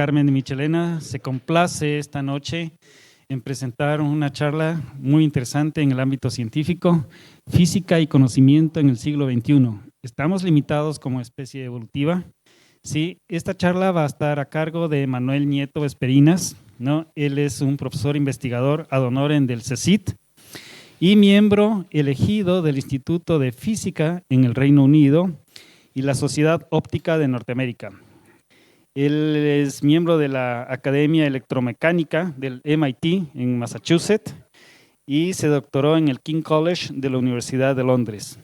Carmen de Michelena se complace esta noche en presentar una charla muy interesante en el ámbito científico, física y conocimiento en el siglo XXI. ¿Estamos limitados como especie evolutiva? Sí, esta charla va a estar a cargo de Manuel Nieto Vesperinas, ¿no? Él es un profesor investigador ad honorem del CSIC y miembro elegido del Instituto de Física en el Reino Unido y la Sociedad Óptica de Norteamérica. Él es miembro de la Academia Electromecánica del MIT en Massachusetts y se doctoró en el King College de la Universidad de Londres.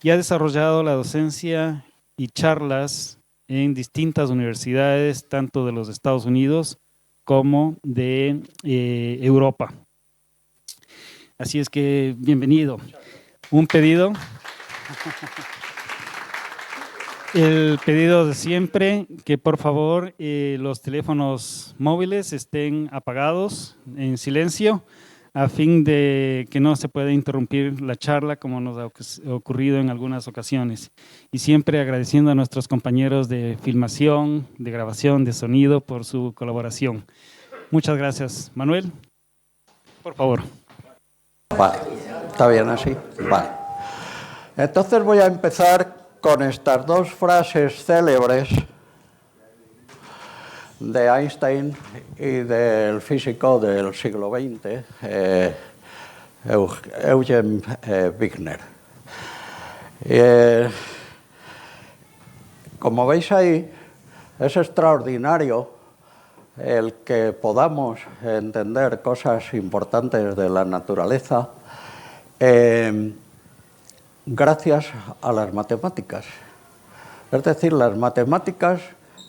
Y ha desarrollado la docencia y charlas en distintas universidades, tanto de los Estados Unidos como de Europa. Así es que, bienvenido. Un pedido. El pedido de siempre, que por favor los teléfonos móviles estén apagados, en silencio, a fin de que no se pueda interrumpir la charla como nos ha ocurrido en algunas ocasiones. Y siempre agradeciendo a nuestros compañeros de filmación, de grabación, de sonido por su colaboración. Muchas gracias. Manuel, por favor. Vale, ¿está bien así? Vale. Entonces voy a empezar con estas dos frases célebres de Einstein y del físico del siglo XX, Eugen Wigner. Como veis ahí, es extraordinario el que podamos entender cosas importantes de la naturaleza gracias a las matemáticas. Es decir, las matemáticas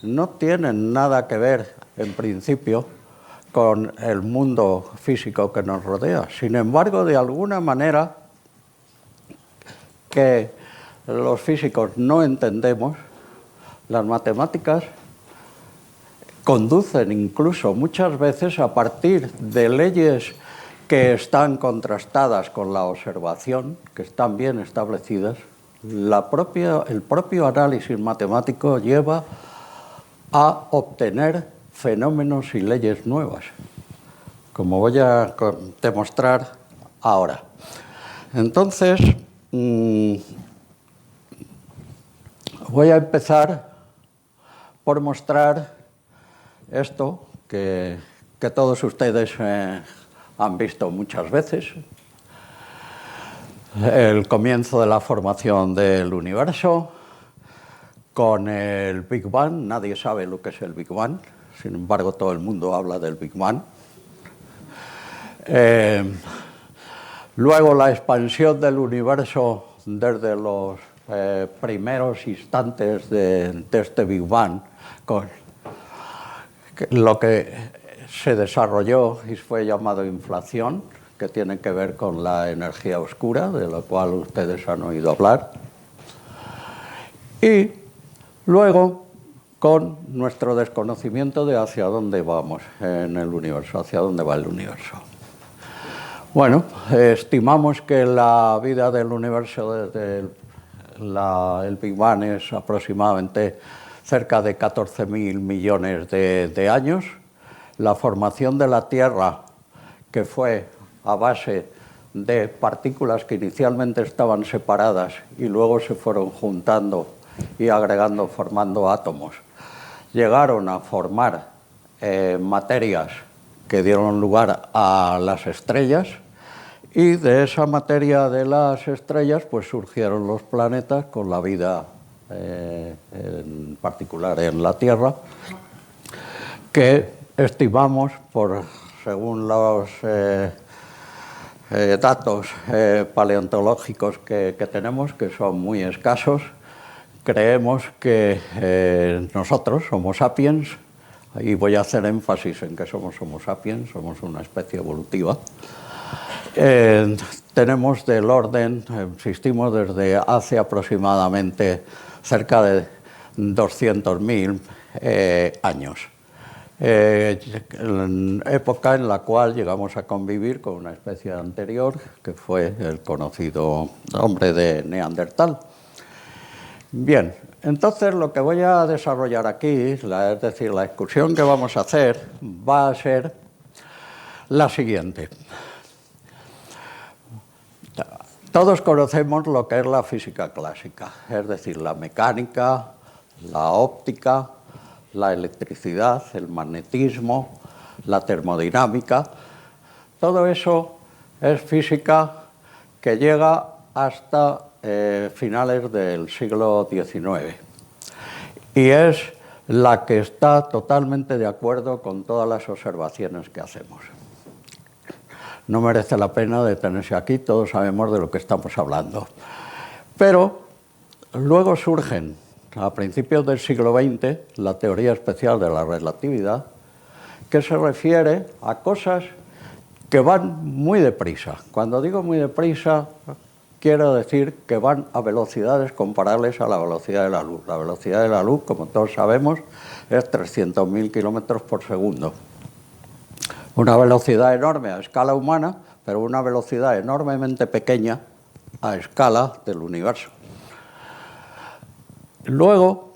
no tienen nada que ver, en principio, con el mundo físico que nos rodea. Sin embargo, de alguna manera que los físicos no entendemos, las matemáticas conducen incluso muchas veces a partir de leyes que están contrastadas con la observación, que están bien establecidas. El propio análisis matemático lleva a obtener fenómenos y leyes nuevas, como voy a demostrar ahora. Entonces, voy a empezar por mostrar esto que todos ustedes han visto muchas veces, el comienzo de la formación del universo con el Big Bang. Nadie sabe lo que es el Big Bang, sin embargo todo el mundo habla del Big Bang. Luego la expansión del universo desde los primeros instantes de este Big Bang, con lo que se desarrolló y fue llamado inflación, que tiene que ver con la energía oscura, de la cual ustedes han oído hablar. Y luego con nuestro desconocimiento de hacia dónde vamos en el universo, hacia dónde va el universo. Bueno, estimamos que la vida del universo desde el Big Bang es aproximadamente cerca de 14.000 millones de años. La formación de la Tierra, que fue a base de partículas que inicialmente estaban separadas y luego se fueron juntando y agregando, formando átomos, llegaron a formar materias que dieron lugar a las estrellas, y de esa materia de las estrellas pues surgieron los planetas con la vida en particular en la Tierra, que estimamos, según los datos paleontológicos que tenemos, que son muy escasos, creemos que nosotros, Homo sapiens, y voy a hacer énfasis en que somos Homo sapiens, somos una especie evolutiva, tenemos del orden, existimos desde hace aproximadamente cerca de 200.000 años. Época en la cual llegamos a convivir con una especie anterior, que fue el conocido hombre de Neandertal. Bien, entonces lo que voy a desarrollar aquí, es decir, la excursión que vamos a hacer va a ser la siguiente. Todos conocemos lo que es la física clásica, es decir, la mecánica, la óptica, la electricidad, el magnetismo, la termodinámica. Todo eso es física que llega hasta finales del siglo XIX y es la que está totalmente de acuerdo con todas las observaciones que hacemos. No merece la pena detenerse aquí, todos sabemos de lo que estamos hablando. Pero luego surgen, a principios del siglo XX, la teoría especial de la relatividad, que se refiere a cosas que van muy deprisa. Cuando digo muy deprisa, quiero decir que van a velocidades comparables a la velocidad de la luz. La velocidad de la luz, como todos sabemos, es 300.000 kilómetros por segundo. Una velocidad enorme a escala humana, pero una velocidad enormemente pequeña a escala del universo. Luego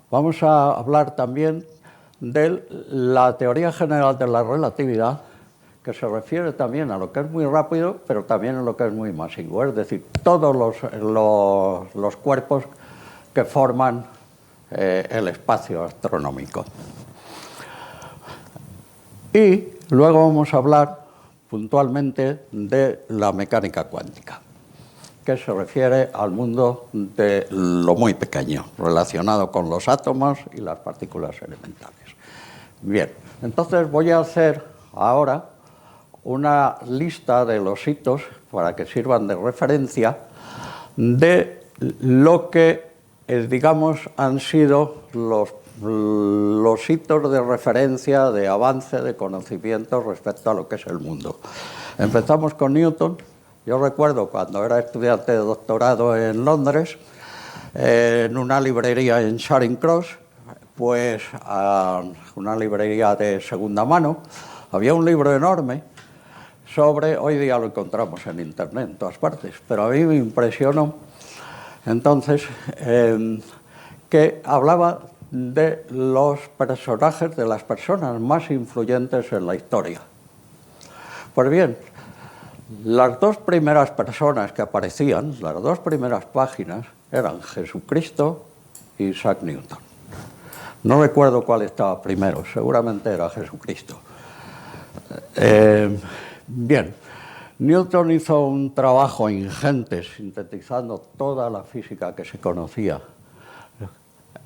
vamos a hablar también de la teoría general de la relatividad, que se refiere también a lo que es muy rápido, pero también a lo que es muy masivo, es decir, todos los cuerpos que forman el espacio astronómico. Y luego vamos a hablar puntualmente de la mecánica cuántica, que se refiere al mundo de lo muy pequeño, relacionado con los átomos y las partículas elementales. Bien, entonces voy a hacer ahora una lista de los hitos para que sirvan de referencia de lo que, digamos, han sido los hitos de referencia, de avance, de conocimiento respecto a lo que es el mundo. Empezamos con Newton. Yo recuerdo cuando era estudiante de doctorado en Londres, en una librería en Charing Cross, pues una librería de segunda mano, había un libro enorme sobre, hoy día lo encontramos en internet en todas partes, pero a mí me impresionó entonces que hablaba de los personajes, de las personas más influyentes en la historia. Pues bien, las dos primeras personas que aparecían, las dos primeras páginas, eran Jesucristo y Isaac Newton. No recuerdo cuál estaba primero, seguramente era Jesucristo. Bien, Newton hizo un trabajo ingente sintetizando toda la física que se conocía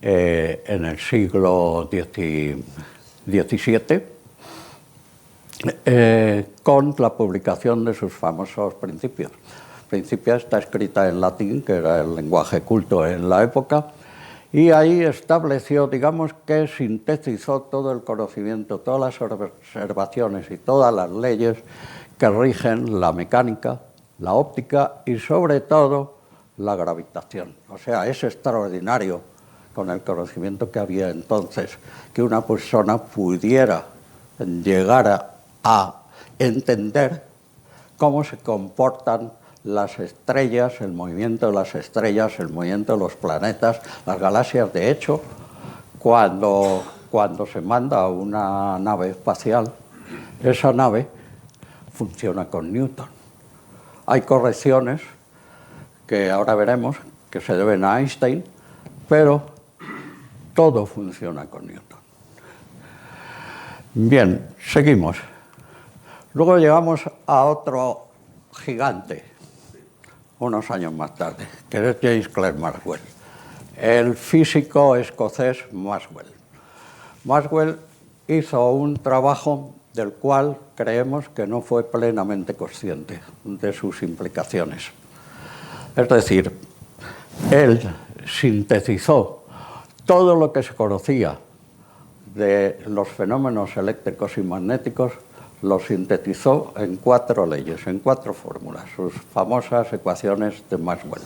en el siglo XVII, con la publicación de sus famosos Principios. Principia está escrita en latín, que era el lenguaje culto en la época, y ahí estableció, digamos que sintetizó todo el conocimiento, todas las observaciones y todas las leyes que rigen la mecánica, la óptica y sobre todo la gravitación. O sea, es extraordinario, con el conocimiento que había entonces, que una persona pudiera llegar a entender cómo se comportan las estrellas, el movimiento de las estrellas, el movimiento de los planetas, las galaxias. De hecho, cuando se manda una nave espacial, esa nave funciona con Newton. Hay correcciones que ahora veremos que se deben a Einstein, pero todo funciona con Newton. Bien, seguimos. Luego llegamos a otro gigante, unos años más tarde, que es James Clerk Maxwell, el físico escocés Maxwell. Maxwell hizo un trabajo del cual creemos que no fue plenamente consciente de sus implicaciones. Es decir, él sintetizó todo lo que se conocía de los fenómenos eléctricos y magnéticos, lo sintetizó en 4 leyes, en 4 fórmulas, sus famosas ecuaciones de Maxwell.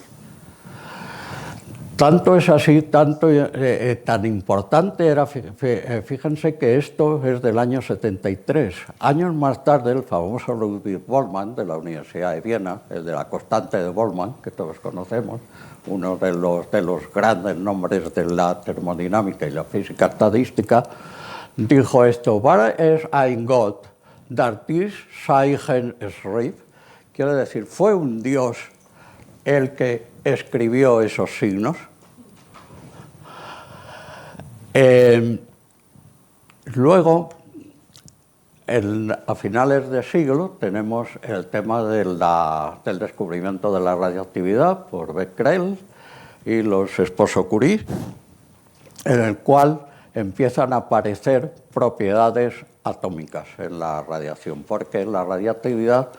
Tanto es así, tan importante era, fíjense que esto es del año 73. Años más tarde, el famoso Ludwig Boltzmann de la Universidad de Viena, el de la constante de Boltzmann, que todos conocemos, uno de los grandes nombres de la termodinámica y la física estadística, dijo esto: "War es ein Gott, der dies Zeichen schrieb", quiere decir, fue un Dios el que escribió esos signos. Luego, a finales de siglo, tenemos el tema del descubrimiento de la radioactividad por Becquerel y los esposos Curie, en el cual empiezan a aparecer propiedades atómicas en la radiación, porque la radioactividad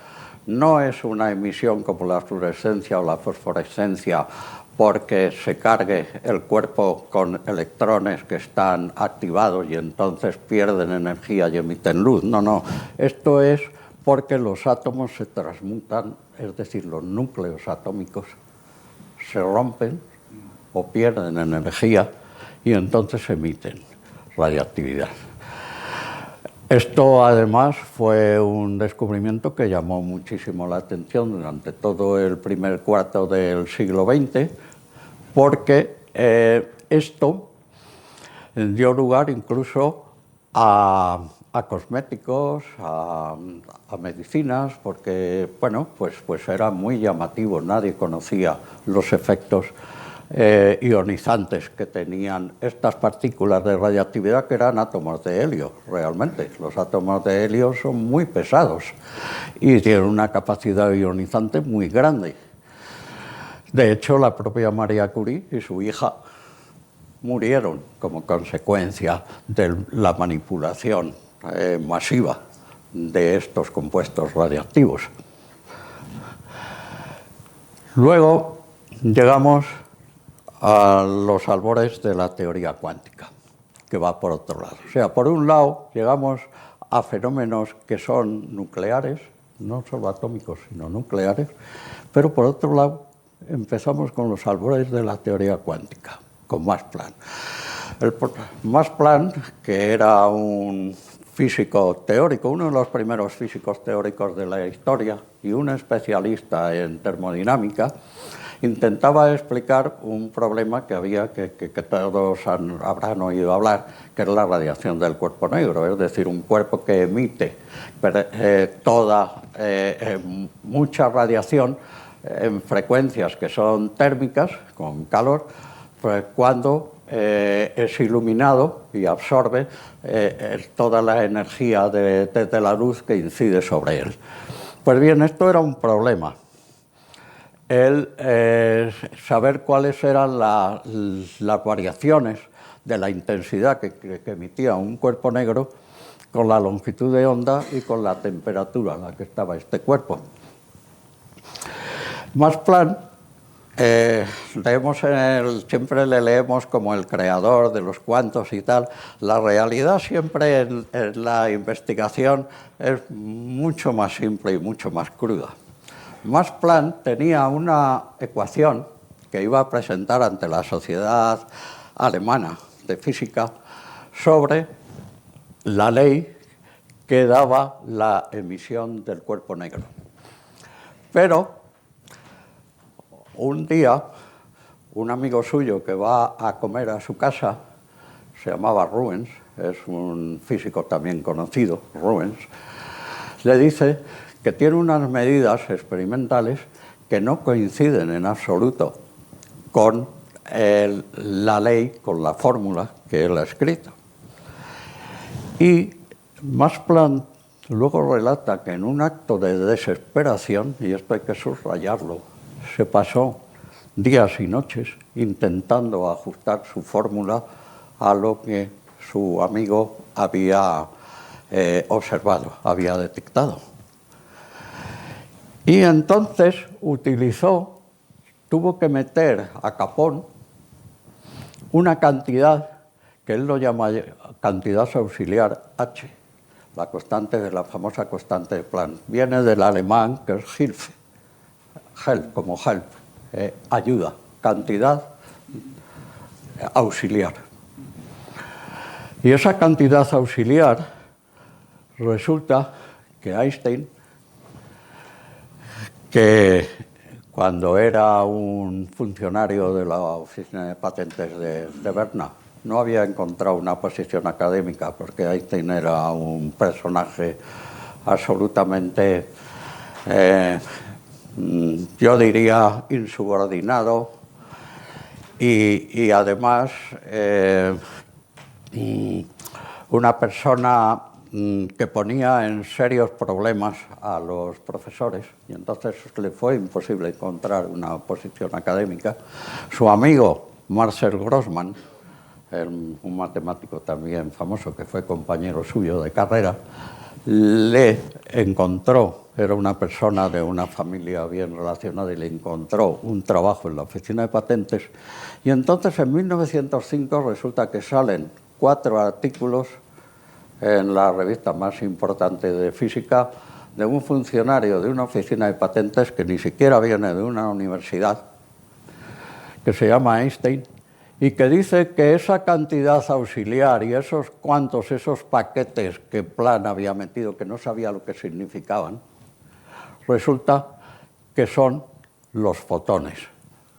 no es una emisión como la fluorescencia o la fosforescencia porque se cargue el cuerpo con electrones que están activados y entonces pierden energía y emiten luz. No, esto es porque los átomos se transmutan, es decir, los núcleos atómicos se rompen o pierden energía y entonces emiten radioactividad. Esto además fue un descubrimiento que llamó muchísimo la atención durante todo el primer cuarto del siglo XX, porque esto dio lugar incluso a cosméticos, a medicinas, porque bueno, pues era muy llamativo, nadie conocía los efectos ionizantes que tenían estas partículas de radioactividad, que eran átomos de helio, realmente. Los átomos de helio son muy pesados y tienen una capacidad ionizante muy grande. De hecho, la propia María Curie y su hija murieron como consecuencia de la manipulación masiva de estos compuestos radiactivos. Luego llegamos a los albores de la teoría cuántica, que va por otro lado. O sea, por un lado llegamos a fenómenos que son nucleares, no solo atómicos, sino nucleares, pero por otro lado empezamos con los albores de la teoría cuántica, con Max Planck. Max Planck, que era un físico teórico, uno de los primeros físicos teóricos de la historia y un especialista en termodinámica, intentaba explicar un problema que había, que todos habrán oído hablar, que es la radiación del cuerpo negro, es decir, un cuerpo que emite mucha radiación en frecuencias que son térmicas, con calor, pues cuando es iluminado y absorbe toda la energía de la luz que incide sobre él. Pues bien, esto era un problema. Saber cuáles eran las variaciones de la intensidad que emitía un cuerpo negro con la longitud de onda y con la temperatura a la que estaba este cuerpo. Max Planck, siempre le leemos como el creador de los cuantos y tal. La realidad siempre en la investigación es mucho más simple y mucho más cruda. Max Planck tenía una ecuación que iba a presentar ante la Sociedad Alemana de Física sobre la ley que daba la emisión del cuerpo negro. Pero un día, un amigo suyo que va a comer a su casa, se llamaba Rubens, es un físico también conocido, Rubens, le dice que tiene unas medidas experimentales que no coinciden en absoluto con la ley, con la fórmula que él ha escrito. Y Max Planck luego relata que en un acto de desesperación, y esto hay que subrayarlo, se pasó días y noches intentando ajustar su fórmula a lo que su amigo había observado, había detectado. Y entonces tuvo que meter a capón una cantidad que él lo llama cantidad auxiliar H, la constante de la famosa constante de Planck. Viene del alemán, que es Hilfe, help, como help, ayuda, cantidad auxiliar. Y esa cantidad auxiliar resulta que Einstein, que cuando era un funcionario de la Oficina de Patentes de Berna, no había encontrado una posición académica, porque Einstein era un personaje absolutamente, yo diría, insubordinado y además una persona que ponía en serios problemas a los profesores, y entonces le fue imposible encontrar una posición académica. Su amigo Marcel Grossman, un matemático también famoso que fue compañero suyo de carrera, le encontró, era una persona de una familia bien relacionada, y le encontró un trabajo en la Oficina de Patentes, y entonces en 1905 resulta que salen 4 artículos en la revista más importante de física de un funcionario de una oficina de patentes que ni siquiera viene de una universidad, que se llama Einstein, y que dice que esa cantidad auxiliar y esos paquetes que Planck había metido, que no sabía lo que significaban, resulta que son los fotones,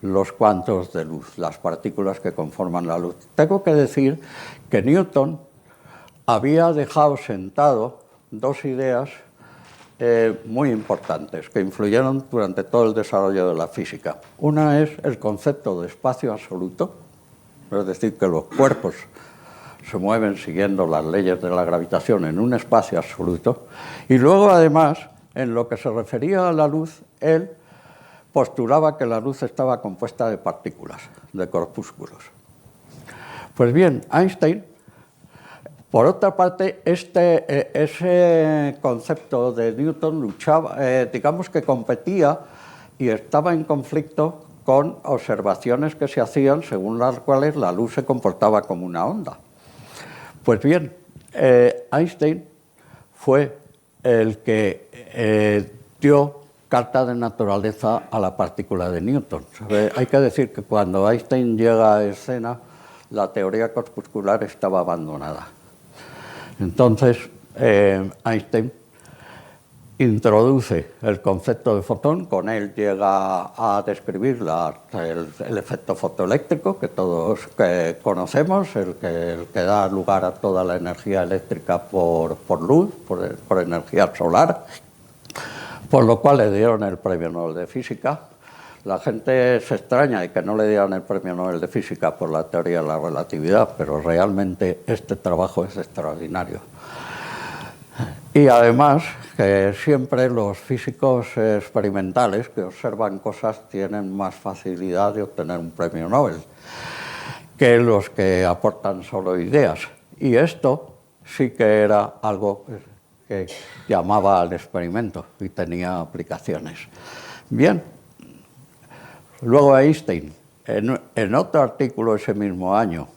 los cuantos de luz, las partículas que conforman la luz. Tengo que decir que Newton había dejado sentado 2 ideas muy importantes que influyeron durante todo el desarrollo de la física. Una es el concepto de espacio absoluto, es decir, que los cuerpos se mueven siguiendo las leyes de la gravitación en un espacio absoluto, y luego además, en lo que se refería a la luz, él postulaba que la luz estaba compuesta de partículas, de corpúsculos. Pues bien, Einstein, por otra parte, ese concepto de Newton luchaba, digamos que competía y estaba en conflicto con observaciones que se hacían según las cuales la luz se comportaba como una onda. Pues bien, Einstein fue el que dio carta de naturaleza a la partícula de Newton. Hay que decir que cuando Einstein llega a escena, la teoría corpuscular estaba abandonada. Entonces, Einstein introduce el concepto de fotón, con él llega a describir el efecto fotoeléctrico que todos conocemos, el que da lugar a toda la energía eléctrica por luz, por energía solar, por lo cual le dieron el Premio Nobel de Física. La gente se extraña de que no le dieran el Premio Nobel de Física por la teoría de la relatividad, pero realmente este trabajo es extraordinario. Y además, que siempre los físicos experimentales que observan cosas tienen más facilidad de obtener un premio Nobel que los que aportan solo ideas. Y esto sí que era algo que llamaba al experimento y tenía aplicaciones. Bien, luego Einstein, en otro artículo ese mismo año,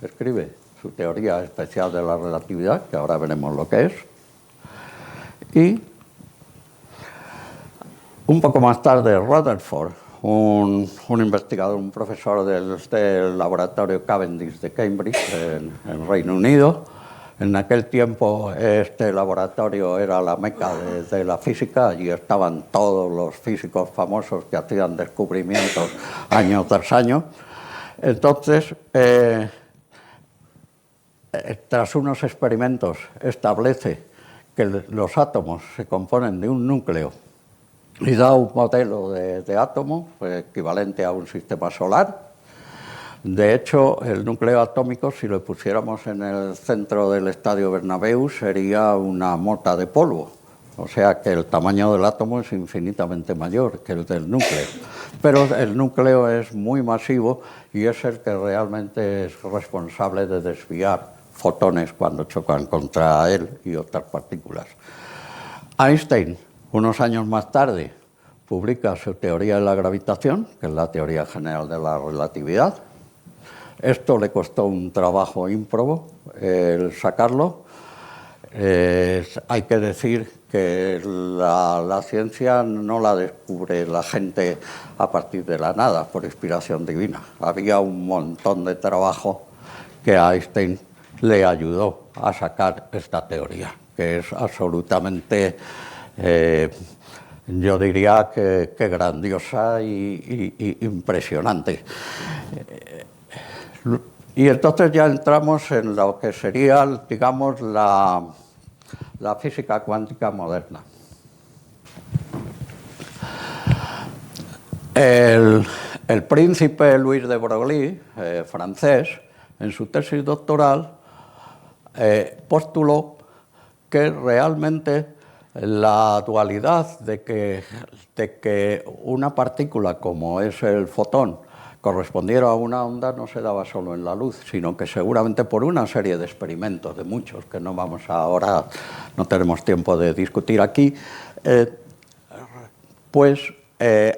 escribe su teoría especial de la relatividad, que ahora veremos lo que es. Y un poco más tarde, Rutherford, un investigador, un profesor del laboratorio Cavendish de Cambridge, en Reino Unido. En aquel tiempo este laboratorio era la meca de la física, allí estaban todos los físicos famosos que hacían descubrimientos año tras año. Entonces, tras unos experimentos, establece que los átomos se componen de un núcleo y da un modelo de átomo equivalente a un sistema solar. De hecho, el núcleo atómico, si lo pusiéramos en el centro del Estadio Bernabéu, sería una mota de polvo. O sea que el tamaño del átomo es infinitamente mayor que el del núcleo. Pero el núcleo es muy masivo y es el que realmente es responsable de desviar fotones cuando chocan contra él y otras partículas. Einstein, unos años más tarde, publica su teoría de la gravitación, que es la teoría general de la relatividad. Esto le costó un trabajo ímprobo el sacarlo. Hay que decir que la ciencia no la descubre la gente a partir de la nada, por inspiración divina. Había un montón de trabajo que a Einstein le ayudó a sacar esta teoría, que es absolutamente, yo diría que grandiosa y impresionante. Y entonces ya entramos en lo que sería, digamos, la física cuántica moderna. El príncipe Louis de Broglie, francés, en su tesis doctoral, postuló que realmente la dualidad de que una partícula como es el fotón correspondiera a una onda no se daba solo en la luz, sino que seguramente por una serie de experimentos, de muchos, que no vamos ahora, no tenemos tiempo de discutir aquí,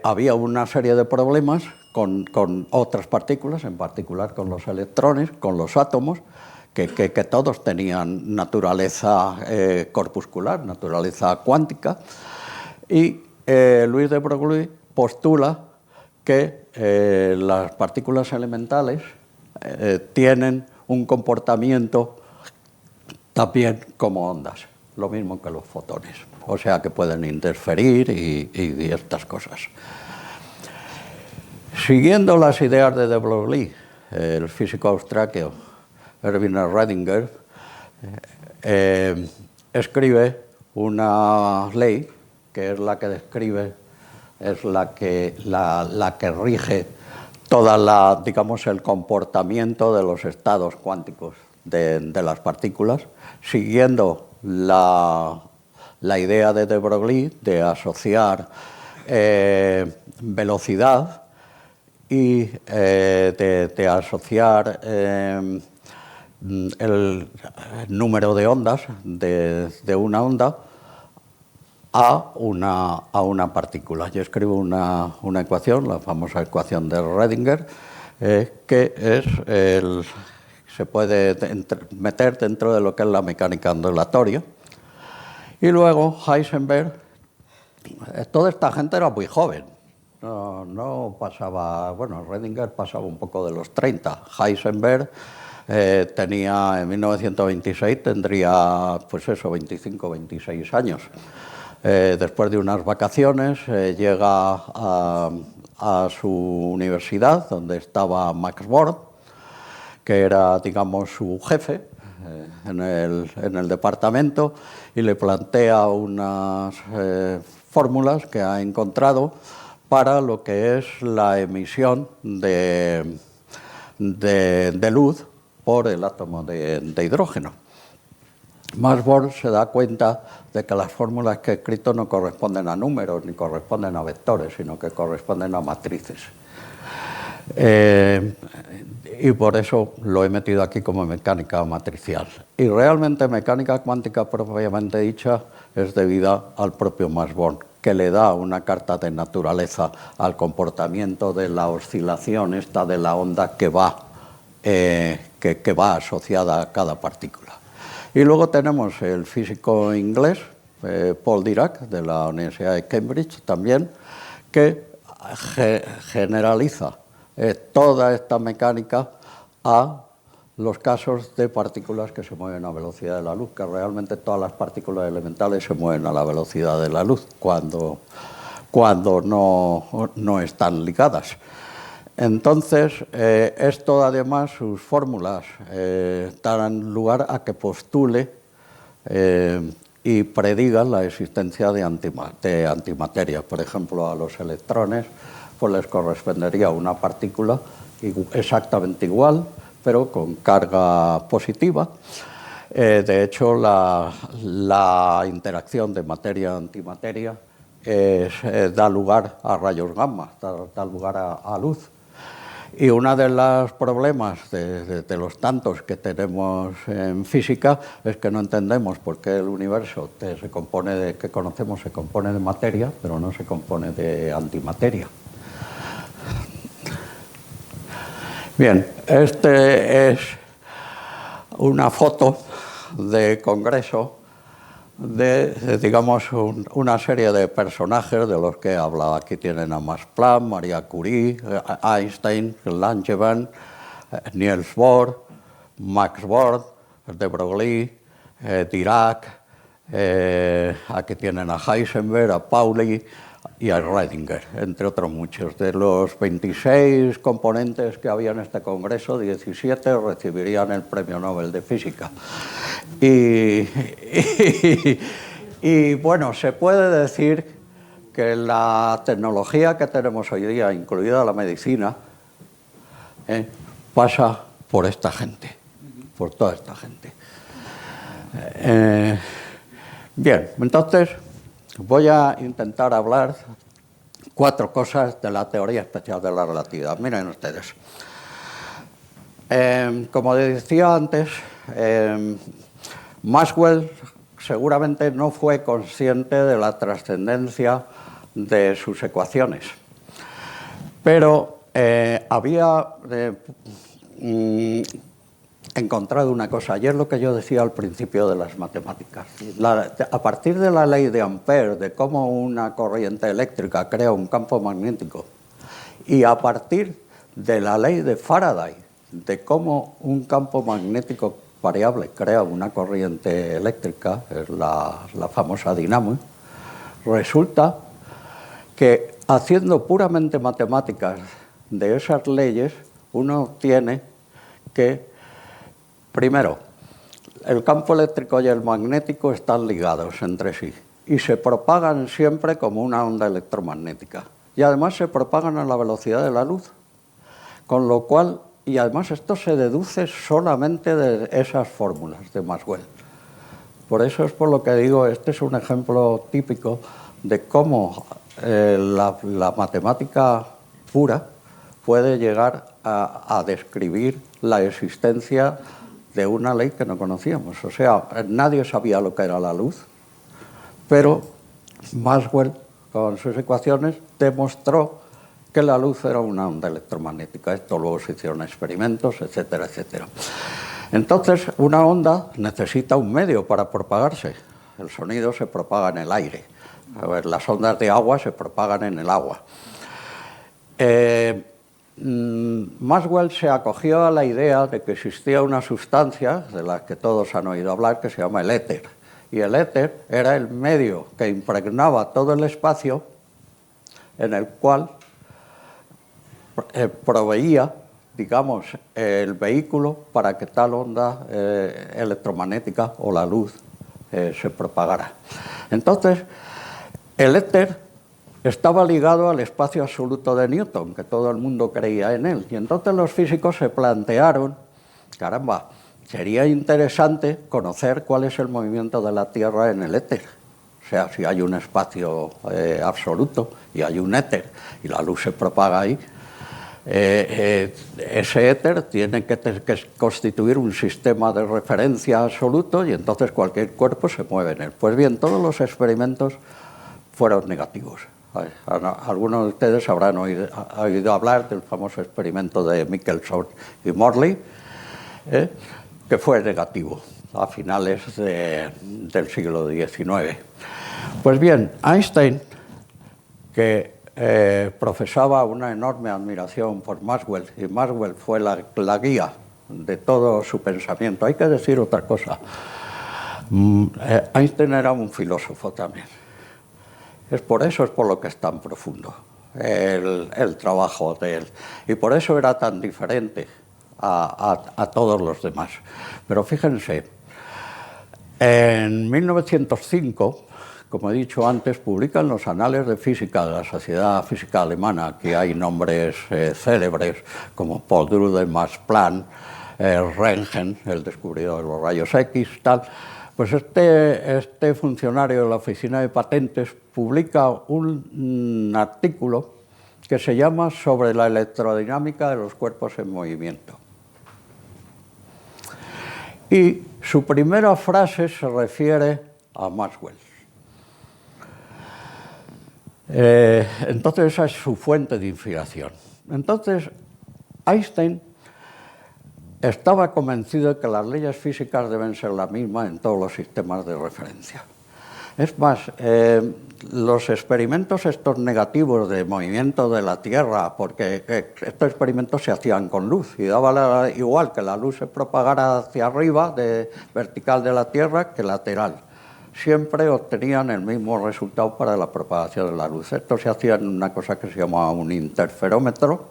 había una serie de problemas con otras partículas, en particular con los electrones, con los átomos, que todos tenían naturaleza corpuscular, naturaleza cuántica, y Louis de Broglie postula que las partículas elementales tienen un comportamiento también como ondas, lo mismo que los fotones, o sea que pueden interferir y estas cosas. Siguiendo las ideas de Broglie, el físico austriaco Erwin Redinger escribe una ley que es la que describe, es la que rige toda digamos, el comportamiento de los estados cuánticos de las partículas, siguiendo la idea de Broglie de asociar velocidad y de asociar el número de ondas de una onda a una partícula. Yo escribo una ecuación, la famosa ecuación de Redinger, que se puede meter dentro de lo que es la mecánica ondulatoria. Y luego Heisenberg, toda esta gente era muy joven, no pasaba, bueno, Redinger pasaba un poco de los 30, Heisenberg tenía en 1926, tendría pues eso, 25, 26 años. Después de unas vacaciones llega a su universidad, donde estaba Max Born, que era, digamos, su jefe en el departamento, y le plantea unas fórmulas que ha encontrado para lo que es la emisión de luz por el átomo de hidrógeno. Max Born se da cuenta de que las fórmulas que he escrito no corresponden a números ni corresponden a vectores, sino que corresponden a matrices. Y por eso lo he metido aquí como mecánica matricial. Y realmente mecánica cuántica propiamente dicha es debida al propio Max Born, que le da una carta de naturaleza al comportamiento de la oscilación esta de la onda que va asociada a cada partícula. Y luego tenemos el físico inglés, Paul Dirac, de la Universidad de Cambridge también, que generaliza toda esta mecánica a los casos de partículas que se mueven a velocidad de la luz, que realmente todas las partículas elementales se mueven a la velocidad de la luz cuando no están ligadas. Entonces, esto además, sus fórmulas dan lugar a que postule y prediga la existencia de antimateria. Por ejemplo, a los electrones pues les correspondería una partícula exactamente igual, pero con carga positiva. De hecho, la interacción de materia-antimateria da lugar a rayos gamma, da lugar a luz. Y uno de los problemas de los tantos que tenemos en física es que no entendemos por qué el universo que conocemos se compone de materia, pero no se compone de antimateria. Bien, este es una foto de congreso digamos, una serie de personajes de los que he hablado. Aquí tienen a Max Planck, Marie Curie, Einstein, Langevin, Niels Bohr, Max Born, de Broglie, Dirac, aquí tienen a Heisenberg, a Pauli y a Schrödinger, entre otros muchos. De los 26 componentes que había en este congreso, 17 recibirían el Premio Nobel de Física. Y bueno, se puede decir que la tecnología que tenemos hoy día, incluida la medicina, pasa por esta gente, por toda esta gente. Bien, entonces voy a intentar hablar 4 cosas de la teoría especial de la relatividad. Miren ustedes. Como decía antes, Maxwell seguramente no fue consciente de la trascendencia de sus ecuaciones, pero había encontrado una cosa, y es lo que yo decía al principio de las matemáticas. A partir de la ley de Ampère, de cómo una corriente eléctrica crea un campo magnético, y a partir de la ley de Faraday, de cómo un campo magnético variable crea una corriente eléctrica, es la famosa dinamo, resulta que haciendo puramente matemáticas de esas leyes, uno tiene que, primero, el campo eléctrico y el magnético están ligados entre sí y se propagan siempre como una onda electromagnética. Y además se propagan a la velocidad de la luz, con lo cual, y además esto se deduce solamente de esas fórmulas de Maxwell. Por eso es por lo que digo, este es un ejemplo típico de cómo la matemática pura puede llegar a describir la existencia de una ley que no conocíamos. O sea, nadie sabía lo que era la luz, pero Maxwell, con sus ecuaciones, demostró que la luz era una onda electromagnética. Esto luego se hicieron experimentos, etcétera, etcétera. Entonces, una onda necesita un medio para propagarse. El sonido se propaga en el aire. A ver, las ondas de agua se propagan en el agua. Maxwell se acogió a la idea de que existía una sustancia de la que todos han oído hablar, que se llama el éter. Y el éter era el medio que impregnaba todo el espacio en el cual proveía, digamos, el vehículo para que tal onda electromagnética o la luz se propagara. Entonces, el éter estaba ligado al espacio absoluto de Newton, que todo el mundo creía en él. Y entonces los físicos se plantearon, caramba, sería interesante conocer cuál es el movimiento de la Tierra en el éter. O sea, si hay un espacio absoluto y hay un éter y la luz se propaga ahí, ese éter tiene que constituir un sistema de referencia absoluto y entonces cualquier cuerpo se mueve en él. Pues bien, todos los experimentos fueron negativos. Algunos de ustedes habrán oído hablar del famoso experimento de Michelson y Morley, que fue negativo a finales del siglo XIX. Pues bien, Einstein, que profesaba una enorme admiración por Maxwell, y Maxwell fue la guía de todo su pensamiento. Hay que decir otra cosa. Einstein era un filósofo también. Es por lo que es tan profundo el trabajo de él. Y por eso era tan diferente a todos los demás. Pero fíjense, en 1905, como he dicho antes, publican los Anales de Física de la Sociedad Física Alemana. Aquí hay nombres célebres como Paul Drude, Max Planck, Röntgen, el descubridor de los rayos X, tal. Pues este funcionario de la Oficina de Patentes publica un artículo que se llama Sobre la electrodinámica de los cuerpos en movimiento. Y su primera frase se refiere a Maxwell. Entonces esa es su fuente de inspiración. Entonces Einstein estaba convencido de que las leyes físicas deben ser las mismas en todos los sistemas de referencia. Es más, los experimentos estos negativos de movimiento de la Tierra, porque estos experimentos se hacían con luz y daba igual que la luz se propagara hacia arriba, vertical de la Tierra, que lateral. Siempre obtenían el mismo resultado para la propagación de la luz. Esto se hacía en una cosa que se llamaba un interferómetro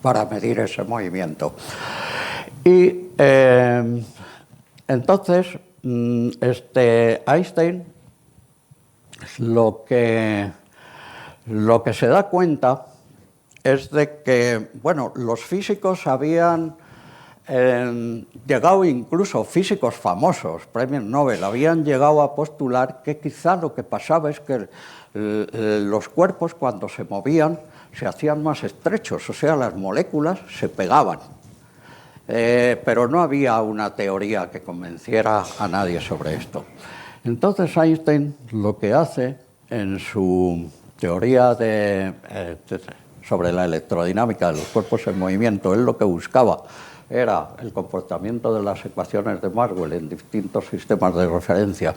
para medir ese movimiento. Y entonces, Einstein lo que se da cuenta es de que, bueno, los físicos habían llegado, incluso físicos famosos, premios Nobel, habían llegado a postular que quizá lo que pasaba es que los cuerpos cuando se movían se hacían más estrechos, o sea, las moléculas se pegaban. Pero no había una teoría que convenciera a nadie sobre esto. Entonces Einstein lo que hace en su teoría sobre la electrodinámica de los cuerpos en movimiento, él lo que buscaba era el comportamiento de las ecuaciones de Maxwell en distintos sistemas de referencia,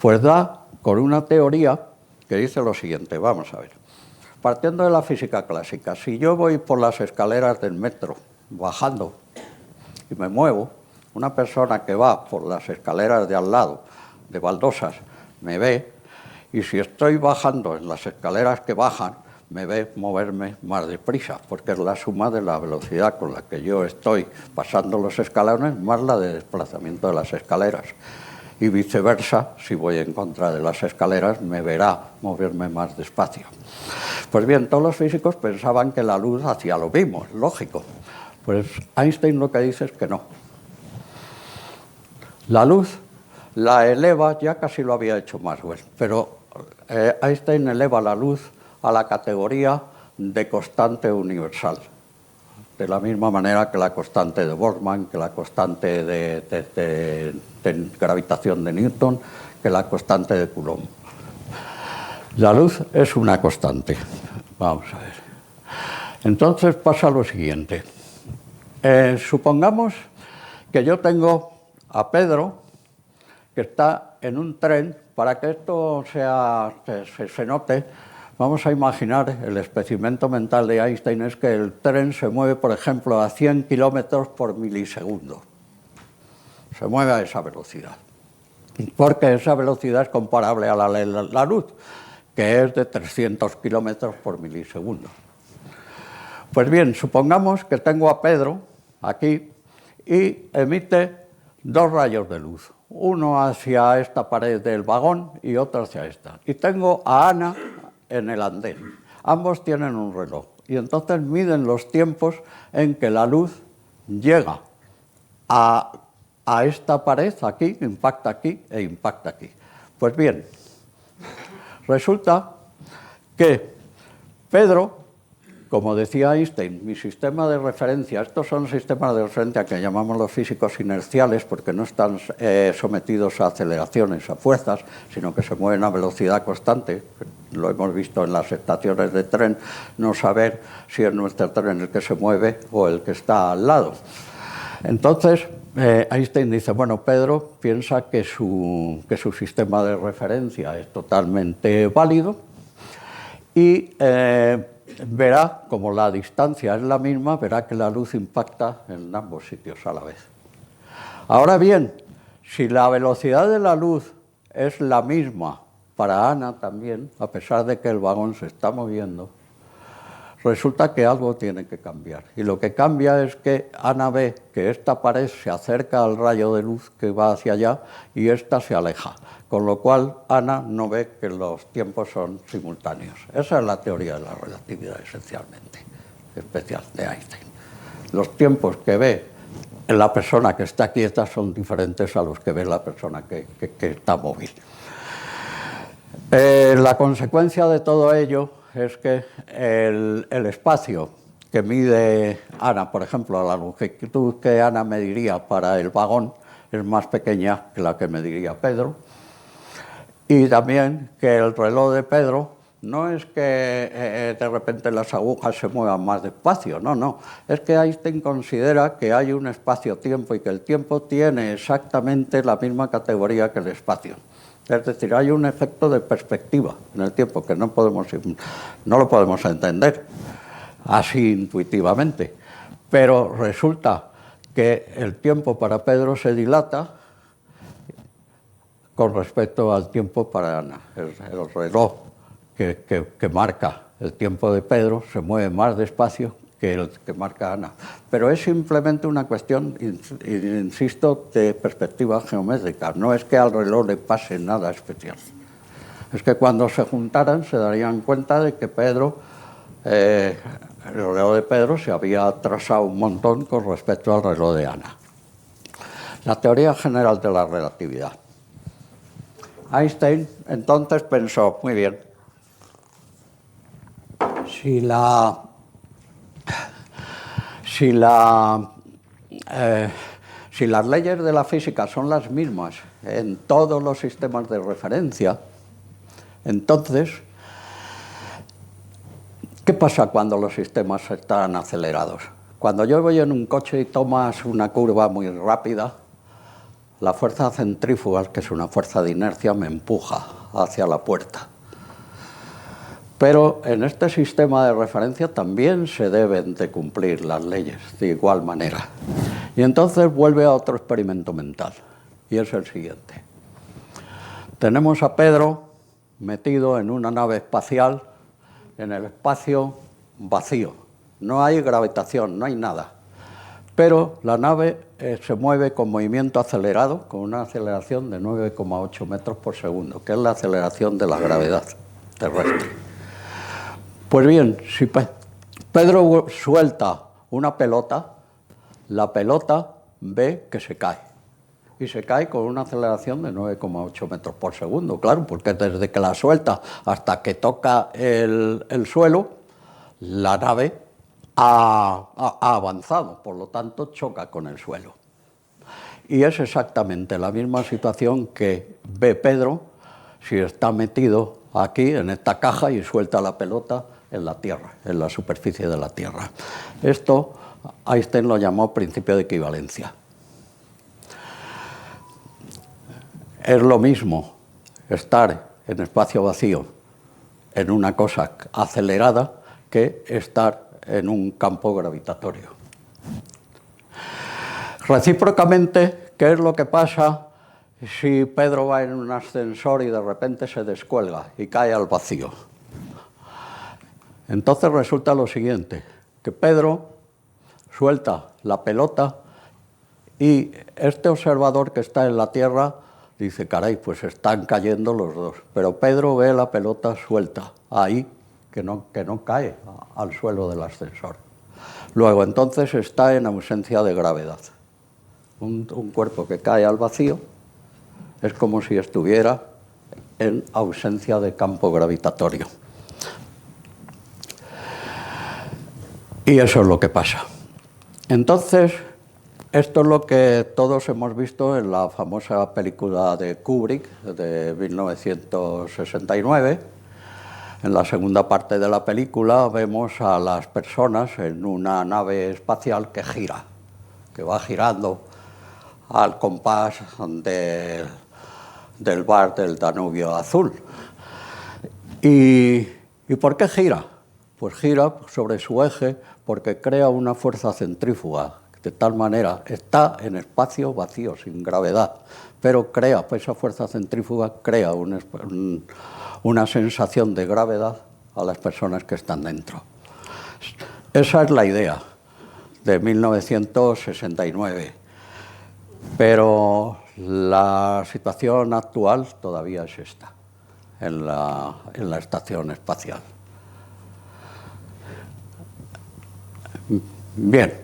pues da con una teoría que dice lo siguiente, vamos a ver. Partiendo de la física clásica, si yo voy por las escaleras del metro bajando y me muevo, una persona que va por las escaleras de al lado, de baldosas, me ve, y si estoy bajando en las escaleras que bajan, me ve moverme más deprisa, porque es la suma de la velocidad con la que yo estoy pasando los escalones más la de desplazamiento de las escaleras. Y viceversa, si voy en contra de las escaleras, me verá moverme más despacio. Pues bien, todos los físicos pensaban que la luz hacía lo mismo, es lógico. Pues Einstein lo que dice es que no. La luz la eleva, ya casi lo había hecho Maxwell, pero Einstein eleva la luz a la categoría de constante universal, de la misma manera que la constante de Boltzmann, que la constante de gravitación de Newton, que la constante de Coulomb. La luz es una constante. Vamos a ver. Entonces pasa lo siguiente. Supongamos que yo tengo a Pedro, que está en un tren. Para que esto se note, vamos a imaginar el experimento mental de Einstein es que el tren se mueve, por ejemplo, a 100 kilómetros por milisegundo. Se mueve a esa velocidad. Porque esa velocidad es comparable a la de la luz, que es de 300 kilómetros por milisegundo. Pues bien, supongamos que tengo a Pedro aquí y emite dos rayos de luz. Uno hacia esta pared del vagón y otro hacia esta. Y tengo a Ana en el andén. Ambos tienen un reloj. Y entonces miden los tiempos en que la luz llega a esta pared aquí, impacta aquí e impacta aquí. Pues bien, resulta que Pedro, como decía Einstein, mi sistema de referencia, estos son sistemas de referencia que llamamos los físicos inerciales porque no están sometidos a aceleraciones, a fuerzas, sino que se mueven a velocidad constante. Lo hemos visto en las estaciones de tren, no saber si es nuestro tren el que se mueve o el que está al lado. Entonces, Einstein dice, bueno, Pedro piensa que su sistema de referencia es totalmente válido y verá, como la distancia es la misma, verá que la luz impacta en ambos sitios a la vez. Ahora bien, si la velocidad de la luz es la misma para Ana también, a pesar de que el vagón se está moviendo, resulta que algo tiene que cambiar. Y lo que cambia es que Ana ve que esta pared se acerca al rayo de luz que va hacia allá y esta se aleja. Con lo cual, Ana no ve que los tiempos son simultáneos. Esa es la teoría de la relatividad, esencialmente, especial de Einstein. Los tiempos que ve la persona que está quieta son diferentes a los que ve la persona que está móvil. La consecuencia de todo ello es que el espacio que mide Ana, por ejemplo, la longitud que Ana mediría para el vagón es más pequeña que la que mediría Pedro. Y también que el reloj de Pedro no es que de repente las agujas se muevan más despacio, no. Es que Einstein considera que hay un espacio-tiempo y que el tiempo tiene exactamente la misma categoría que el espacio. Es decir, hay un efecto de perspectiva en el tiempo que no lo podemos entender así intuitivamente. Pero resulta que el tiempo para Pedro se dilata con respecto al tiempo para Ana. El reloj que marca el tiempo de Pedro se mueve más despacio que el que marca Ana. Pero es simplemente una cuestión, insisto, de perspectiva geométrica. No es que al reloj le pase nada especial. Es que cuando se juntaran se darían cuenta de que el reloj de Pedro se había atrasado un montón con respecto al reloj de Ana. La teoría general de la relatividad. Einstein entonces pensó, muy bien, si las leyes de la física son las mismas en todos los sistemas de referencia, entonces, ¿qué pasa cuando los sistemas están acelerados? Cuando yo voy en un coche y tomas una curva muy rápida, la fuerza centrífuga, que es una fuerza de inercia, me empuja hacia la puerta. Pero en este sistema de referencia también se deben de cumplir las leyes de igual manera. Y entonces vuelve a otro experimento mental, y es el siguiente. Tenemos a Pedro metido en una nave espacial, en el espacio vacío. No hay gravitación, no hay nada. Pero la nave se mueve con movimiento acelerado, con una aceleración de 9,8 metros por segundo, que es la aceleración de la gravedad terrestre. Pues bien, si Pedro suelta una pelota, la pelota ve que se cae. Y se cae con una aceleración de 9,8 metros por segundo, claro, porque desde que la suelta hasta que toca el suelo, la nave ha avanzado, por lo tanto choca con el suelo. Y es exactamente la misma situación que ve Pedro si está metido aquí en esta caja y suelta la pelota en la Tierra, en la superficie de la Tierra. Esto Einstein lo llamó principio de equivalencia. Es lo mismo estar en espacio vacío en una cosa acelerada que estar en un campo gravitatorio. Recíprocamente, ¿qué es lo que pasa si Pedro va en un ascensor y de repente se descuelga y cae al vacío? Entonces resulta lo siguiente, que Pedro suelta la pelota y este observador que está en la Tierra dice, caray, pues están cayendo los dos. Pero Pedro ve la pelota suelta ahí, que no cae al suelo del ascensor. Luego, entonces, está en ausencia de gravedad. Un cuerpo que cae al vacío es como si estuviera en ausencia de campo gravitatorio. Y eso es lo que pasa. Entonces, esto es lo que todos hemos visto en la famosa película de Kubrick, de 1969. En la segunda parte de la película vemos a las personas en una nave espacial que gira, que va girando al compás del bar del Danubio Azul. ¿Y por qué gira? Pues gira sobre su eje porque crea una fuerza centrífuga. De tal manera, está en espacio vacío, sin gravedad, pero esa fuerza centrífuga crea una sensación de gravedad a las personas que están dentro. Esa es la idea de 1969, pero la situación actual todavía es esta, en la estación espacial. Bien.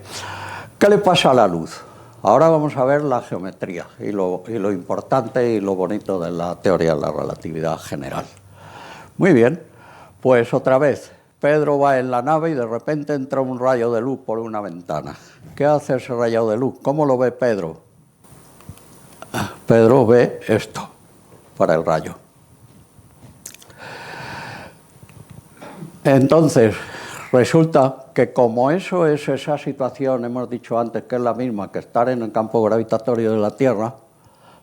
¿Qué le pasa a la luz? Ahora vamos a ver la geometría y lo importante y lo bonito de la teoría de la relatividad general. Muy bien, pues otra vez, Pedro va en la nave y de repente entra un rayo de luz por una ventana. ¿Qué hace ese rayo de luz? ¿Cómo lo ve Pedro? Pedro ve esto para el rayo. Entonces, resulta que como eso es esa situación, hemos dicho antes que es la misma que estar en el campo gravitatorio de la Tierra,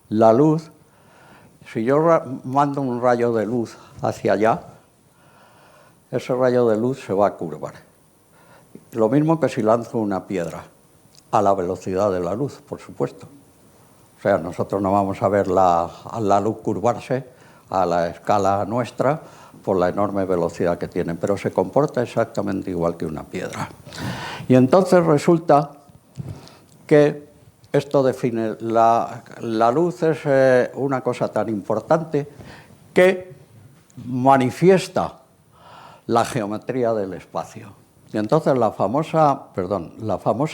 la luz si yo mando un rayo de luz hacia allá, ese rayo de luz se va a curvar. Lo mismo que si lanzo una piedra, a la velocidad de la luz, por supuesto. O sea, nosotros no vamos a ver la luz curvarse a la escala nuestra por la enorme velocidad que tiene, pero se comporta exactamente igual que una piedra. Y entonces resulta que esto define, la luz es una cosa tan importante que manifiesta la geometría del espacio. Y entonces la famosa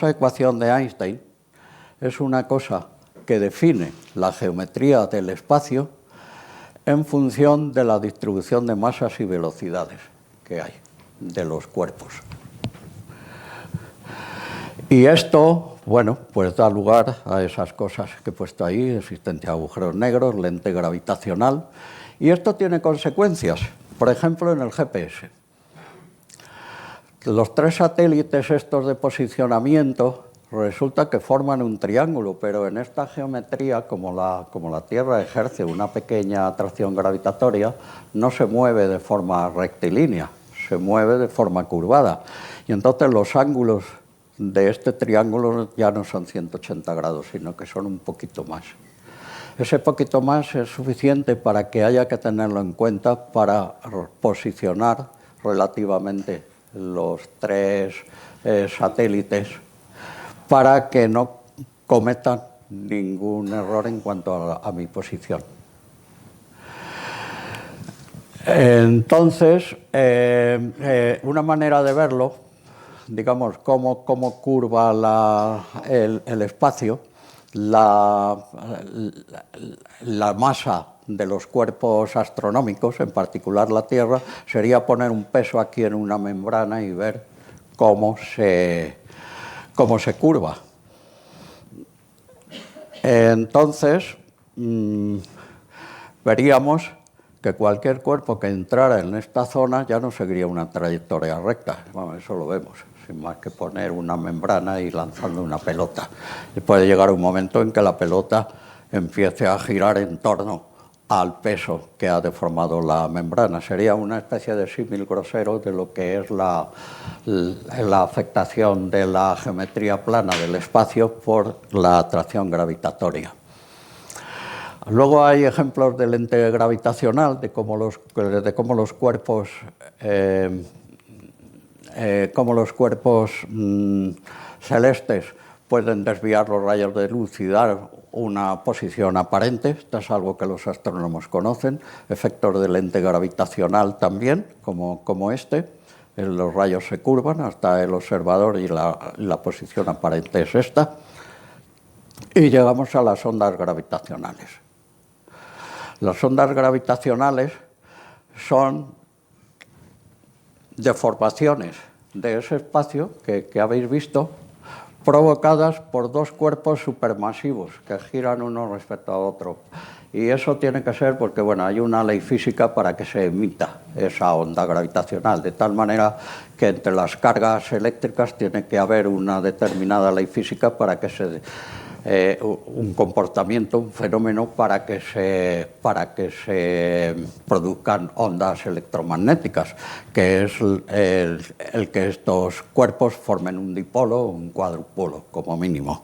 ecuación de Einstein es una cosa que define la geometría del espacio en función de la distribución de masas y velocidades que hay de los cuerpos. Y esto, bueno, pues da lugar a esas cosas que he puesto ahí, existencia de agujeros negros, lente gravitacional, y esto tiene consecuencias, por ejemplo, en el GPS. Los 3 satélites estos de posicionamiento resulta que forman un triángulo, pero en esta geometría, como la Tierra ejerce una pequeña atracción gravitatoria, no se mueve de forma rectilínea, se mueve de forma curvada. Y entonces los ángulos de este triángulo ya no son 180 grados, sino que son un poquito más. Ese poquito más es suficiente para que haya que tenerlo en cuenta para posicionar relativamente los 3 satélites para que no cometan ningún error en cuanto a mi posición. Entonces, una manera de verlo, digamos, cómo curva el espacio, la masa de los cuerpos astronómicos, en particular la Tierra, sería poner un peso aquí en una membrana y ver cómo se curva. Entonces, veríamos que cualquier cuerpo que entrara en esta zona ya no seguiría una trayectoria recta. Bueno, eso lo vemos, sin más que poner una membrana y lanzando una pelota. Y puede llegar un momento en que la pelota empiece a girar en torno al peso que ha deformado la membrana. Sería una especie de símil grosero de lo que es la afectación de la geometría plana del espacio por la atracción gravitatoria. Luego hay ejemplos de lente gravitacional, de cómo los cuerpos celestes pueden desviar los rayos de luz y dar una posición aparente. Esto es algo que los astrónomos conocen. Efectos de lente gravitacional también, como este. Los rayos se curvan hasta el observador y la posición aparente es esta. Y llegamos a las ondas gravitacionales. Las ondas gravitacionales son deformaciones de ese espacio que habéis visto, provocadas por 2 cuerpos supermasivos que giran uno respecto a otro. Y eso tiene que ser porque, bueno, hay una ley física para que se emita esa onda gravitacional, de tal manera que entre las cargas eléctricas tiene que haber una determinada ley física para que se un comportamiento, un fenómeno para que se produzcan ondas electromagnéticas, que es el que estos cuerpos formen un dipolo o un cuadrupolo, como mínimo.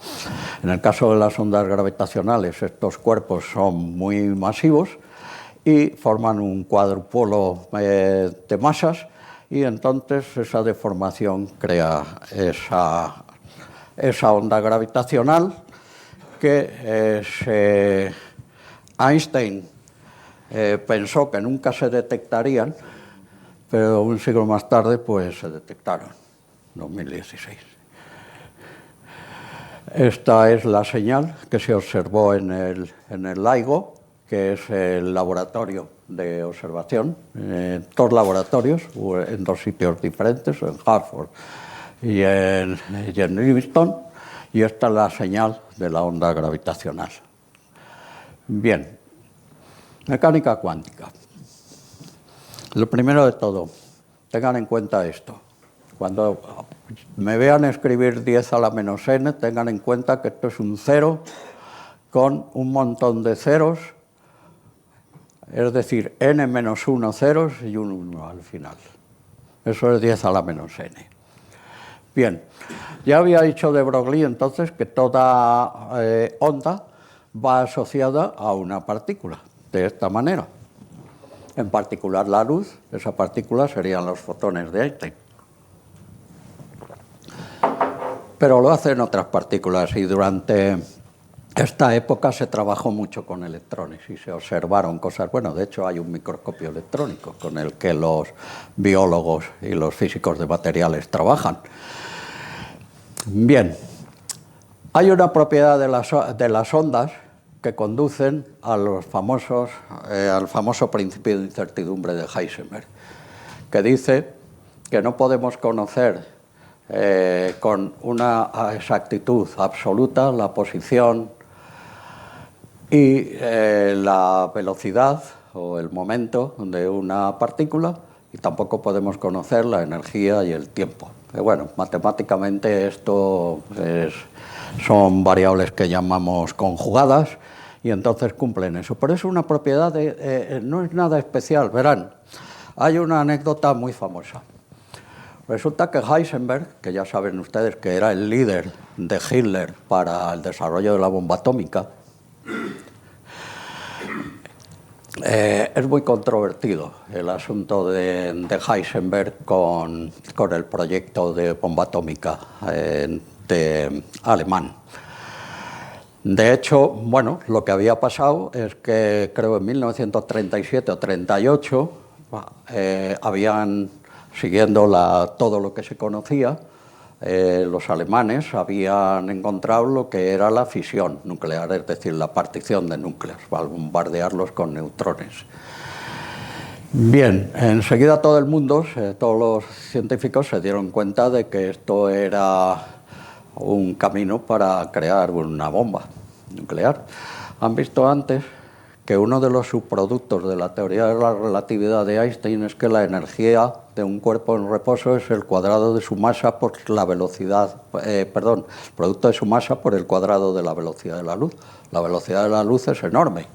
En el caso de las ondas gravitacionales, estos cuerpos son muy masivos y forman un cuadrupolo de masas, y entonces esa deformación crea esa onda gravitacional que Einstein pensó que nunca se detectarían, pero un siglo más tarde pues se detectaron, 2016. Esta es la señal que se observó en el LIGO, que es el laboratorio de observación, 2 laboratorios, en 2 sitios diferentes, en Hartford y en Livingston, y esta es la señal de la onda gravitacional. Bien, mecánica cuántica. Lo primero de todo, tengan en cuenta esto. Cuando me vean escribir 10 a la menos n, tengan en cuenta que esto es un 0 con un montón de ceros es decir, n menos 1 ceros y un 1 al final. Eso es 10 a la menos n. Bien, ya había dicho de Broglie entonces que toda onda va asociada a una partícula, de esta manera. En particular la luz, esa partícula serían los fotones de Einstein. Pero lo hacen otras partículas y durante esta época se trabajó mucho con electrones y se observaron cosas. Bueno, de hecho hay un microscopio electrónico con el que los biólogos y los físicos de materiales trabajan. Bien, hay una propiedad de las ondas que conducen a los al famoso principio de incertidumbre de Heisenberg, que dice que no podemos conocer con una exactitud absoluta la posición y la velocidad o el momento de una partícula, y tampoco podemos conocer la energía y el tiempo. Bueno, matemáticamente esto son variables que llamamos conjugadas y entonces cumplen eso. Pero es una propiedad, no es nada especial. Verán, hay una anécdota muy famosa. Resulta que Heisenberg, que ya saben ustedes que era el líder de Hitler para el desarrollo de la bomba atómica, es muy controvertido el asunto de Heisenberg con el proyecto de bomba atómica alemán. De hecho, bueno, lo que había pasado es que creo en 1937 o 38 habían, siguiendo todo lo que se conocía, los alemanes habían encontrado lo que era la fisión nuclear, es decir, la partición de núcleos, al bombardearlos con neutrones. Bien, enseguida todo el mundo, todos los científicos se dieron cuenta de que esto era un camino para crear una bomba nuclear. Han visto antes que uno de los subproductos de la teoría de la relatividad de Einstein es que la energía de un cuerpo en reposo es el cuadrado de su masa por la velocidad, el producto de su masa por el cuadrado de la velocidad de la luz. La velocidad de la luz es enorme.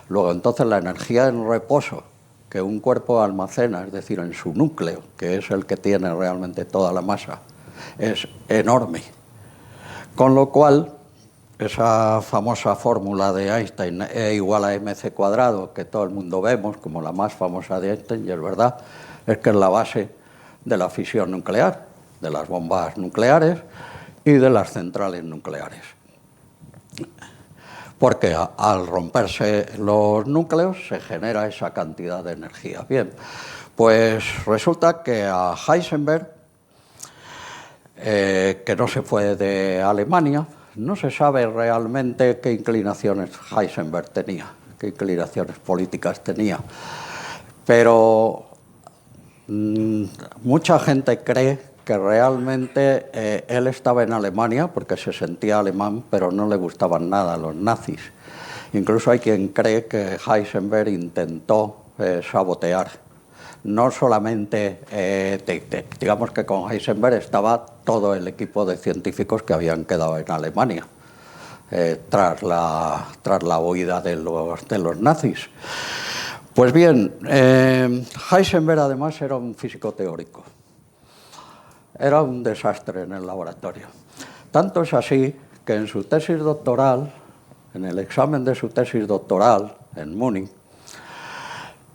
Luego, entonces, la energía en reposo que un cuerpo almacena, es decir, en su núcleo, que es el que tiene realmente toda la masa, es enorme. Con lo cual, esa famosa fórmula de Einstein, E igual a mc cuadrado, que todo el mundo vemos como la más famosa de Einstein, y es verdad, es que es la base de la fisión nuclear, de las bombas nucleares y de las centrales nucleares. Porque al romperse los núcleos se genera esa cantidad de energía. Bien, pues resulta que a Heisenberg, que no se fue de Alemania, no se sabe realmente qué inclinaciones Heisenberg tenía, qué inclinaciones políticas tenía, pero mucha gente cree que realmente él estaba en Alemania porque se sentía alemán, pero no le gustaban nada los nazis. Incluso hay quien cree que Heisenberg intentó sabotear. No solamente, digamos que con Heisenberg estaba todo el equipo de científicos que habían quedado en Alemania tras la huida de los nazis. Pues bien, Heisenberg además era un físico teórico. Era un desastre en el laboratorio. Tanto es así que en su tesis doctoral, en el examen de su tesis doctoral en Múnich,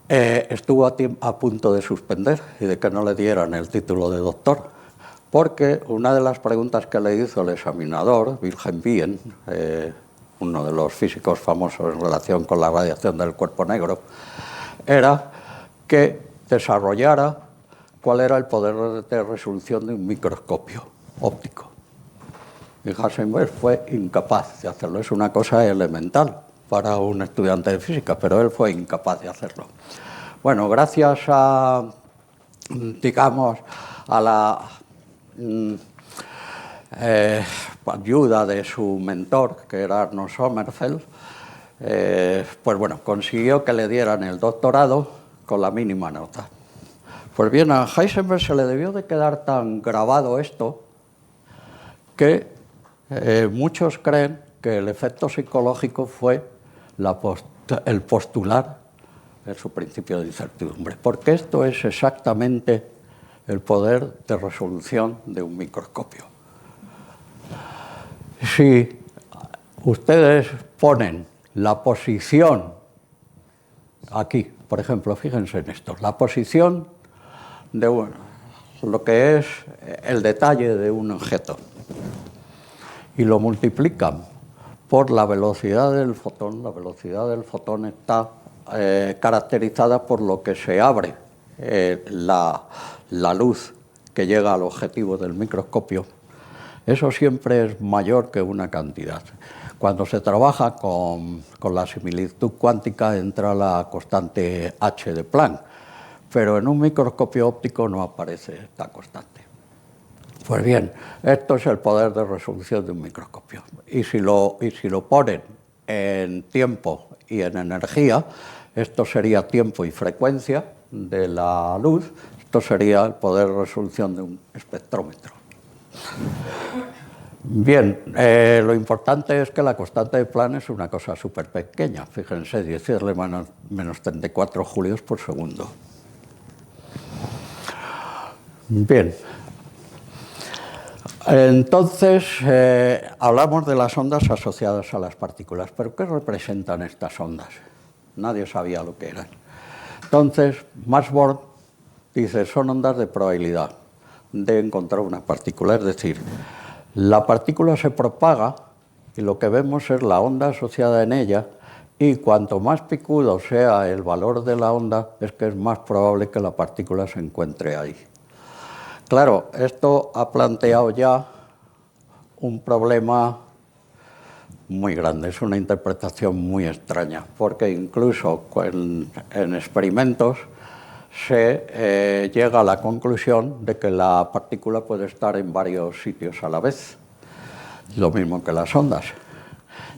estuvo a punto de suspender y de que no le dieran el título de doctor, porque una de las preguntas que le hizo el examinador, Wilhelm Wien, uno de los físicos famosos en relación con la radiación del cuerpo negro, era que desarrollara cuál era el poder de resolución de un microscopio óptico. Y Heisenberg fue incapaz de hacerlo. Es una cosa elemental para un estudiante de física, pero él fue incapaz de hacerlo. Bueno, gracias a, digamos, a la ayuda de su mentor, que era Arnold Sommerfeld, pues bueno, consiguió que le dieran el doctorado con la mínima nota. Pues bien, a Heisenberg se le debió de quedar tan grabado esto que muchos creen que el efecto psicológico fue el postular es su principio de incertidumbre, porque esto es exactamente el poder de resolución de un microscopio. Si ustedes ponen la posición aquí, por ejemplo, fíjense en esto, la posición de lo que es el detalle de un objeto y lo multiplican por la velocidad del fotón. La velocidad del fotón está caracterizada por lo que se abre la luz que llega al objetivo del microscopio. Eso siempre es mayor que una cantidad. Cuando se trabaja con la similitud cuántica entra la constante h de Planck, pero en un microscopio óptico no aparece esta constante. Pues bien, esto es el poder de resolución de un microscopio. Y si lo ponen en tiempo y en energía, esto sería tiempo y frecuencia de la luz, esto sería el poder de resolución de un espectrómetro. Bien, lo importante es que la constante de Planck es una cosa súper pequeña. Fíjense, 10 a la menos 34 julios por segundo. Bien. Entonces, hablamos de las ondas asociadas a las partículas. ¿Pero qué representan estas ondas? Nadie sabía lo que eran. Entonces, Max Born dice, son ondas de probabilidad de encontrar una partícula. Es decir, la partícula se propaga y lo que vemos es la onda asociada en ella, y cuanto más picudo sea el valor de la onda, es que es más probable que la partícula se encuentre ahí. Claro, esto ha planteado ya un problema muy grande, es una interpretación muy extraña, porque incluso en experimentos se llega a la conclusión de que la partícula puede estar en varios sitios a la vez, lo mismo que las ondas.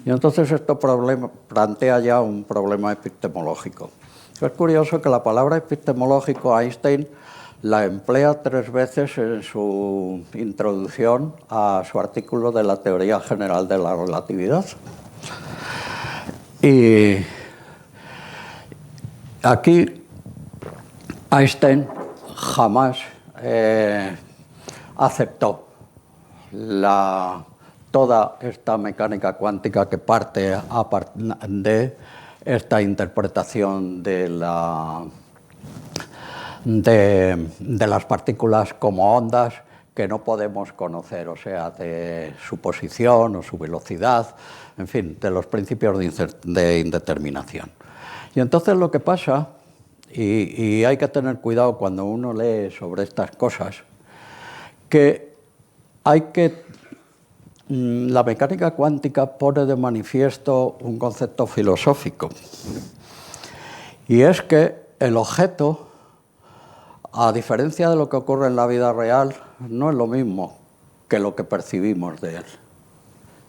Y entonces esto plantea ya un problema epistemológico. Es curioso que la palabra epistemológico Einstein la emplea 3 veces en su introducción a su artículo de la teoría general de la relatividad. Y aquí Einstein jamás aceptó toda esta mecánica cuántica que parte de esta interpretación de las partículas como ondas que no podemos conocer, o sea, de su posición o su velocidad, en fin, de los principios de indeterminación. Y entonces lo que pasa, y hay que tener cuidado cuando uno lee sobre estas cosas, que la mecánica cuántica pone de manifiesto un concepto filosófico, y es que el objeto, a diferencia de lo que ocurre en la vida real, no es lo mismo que lo que percibimos de él.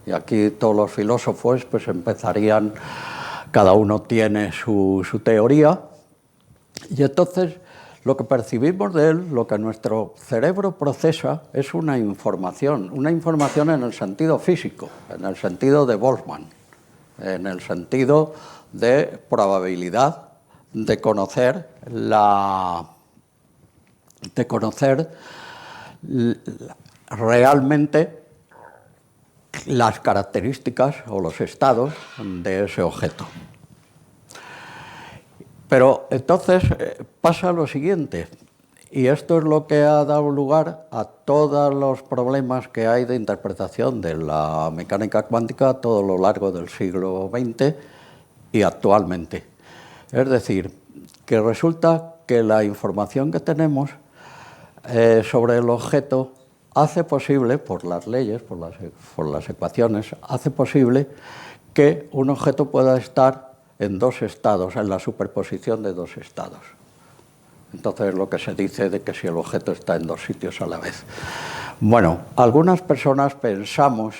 Y aquí todos los filósofos pues empezarían, cada uno tiene su teoría, y entonces lo que percibimos de él, lo que nuestro cerebro procesa, es una información en el sentido físico, en el sentido de Boltzmann, en el sentido de probabilidad de conocer realmente las características o los estados de ese objeto. Pero entonces pasa lo siguiente, y esto es lo que ha dado lugar a todos los problemas que hay de interpretación de la mecánica cuántica a todo lo largo del siglo XX y actualmente. Es decir, que resulta que la información que tenemos sobre el objeto hace posible, por las leyes, por las ecuaciones, hace posible que un objeto pueda estar en 2 estados, en la superposición de 2 estados. Entonces, lo que se dice de que si el objeto está en 2 sitios a la vez. Bueno, algunas personas pensamos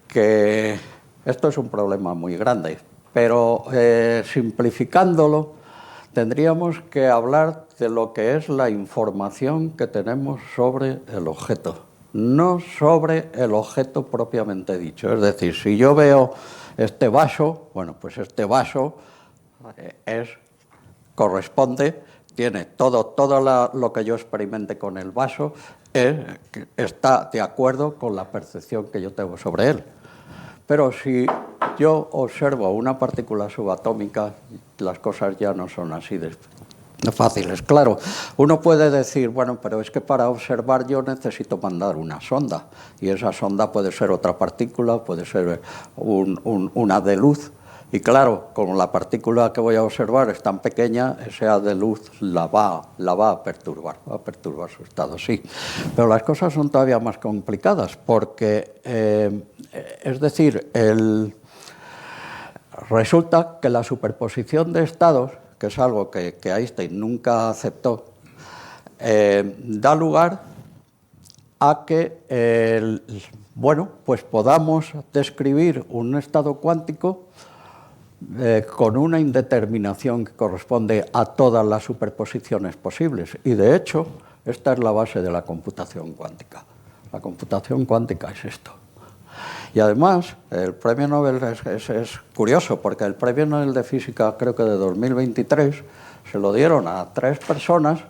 que esto es un problema muy grande, pero simplificándolo, tendríamos que hablar de lo que es la información que tenemos sobre el objeto, no sobre el objeto propiamente dicho. Es decir, si yo veo este vaso, bueno, pues este vaso corresponde, tiene todo lo que yo experimente con el vaso, está de acuerdo con la percepción que yo tengo sobre él. Pero si yo observo una partícula subatómica, las cosas ya no son así de fáciles. Claro, uno puede decir, bueno, pero es que para observar yo necesito mandar una sonda, y esa sonda puede ser otra partícula, puede ser una de luz, y claro, como la partícula que voy a observar es tan pequeña, ese haz de luz la va a perturbar su estado, sí. Pero las cosas son todavía más complicadas, porque, es decir, resulta que la superposición de estados, que es algo que Einstein nunca aceptó, da lugar a que, pues podamos describir un estado cuántico con una indeterminación que corresponde a todas las superposiciones posibles. Y de hecho, esta es la base de la computación cuántica. La computación cuántica es esto. Y además, el premio Nobel es curioso, porque el premio Nobel de Física, creo que de 2023, se lo dieron a 3 personas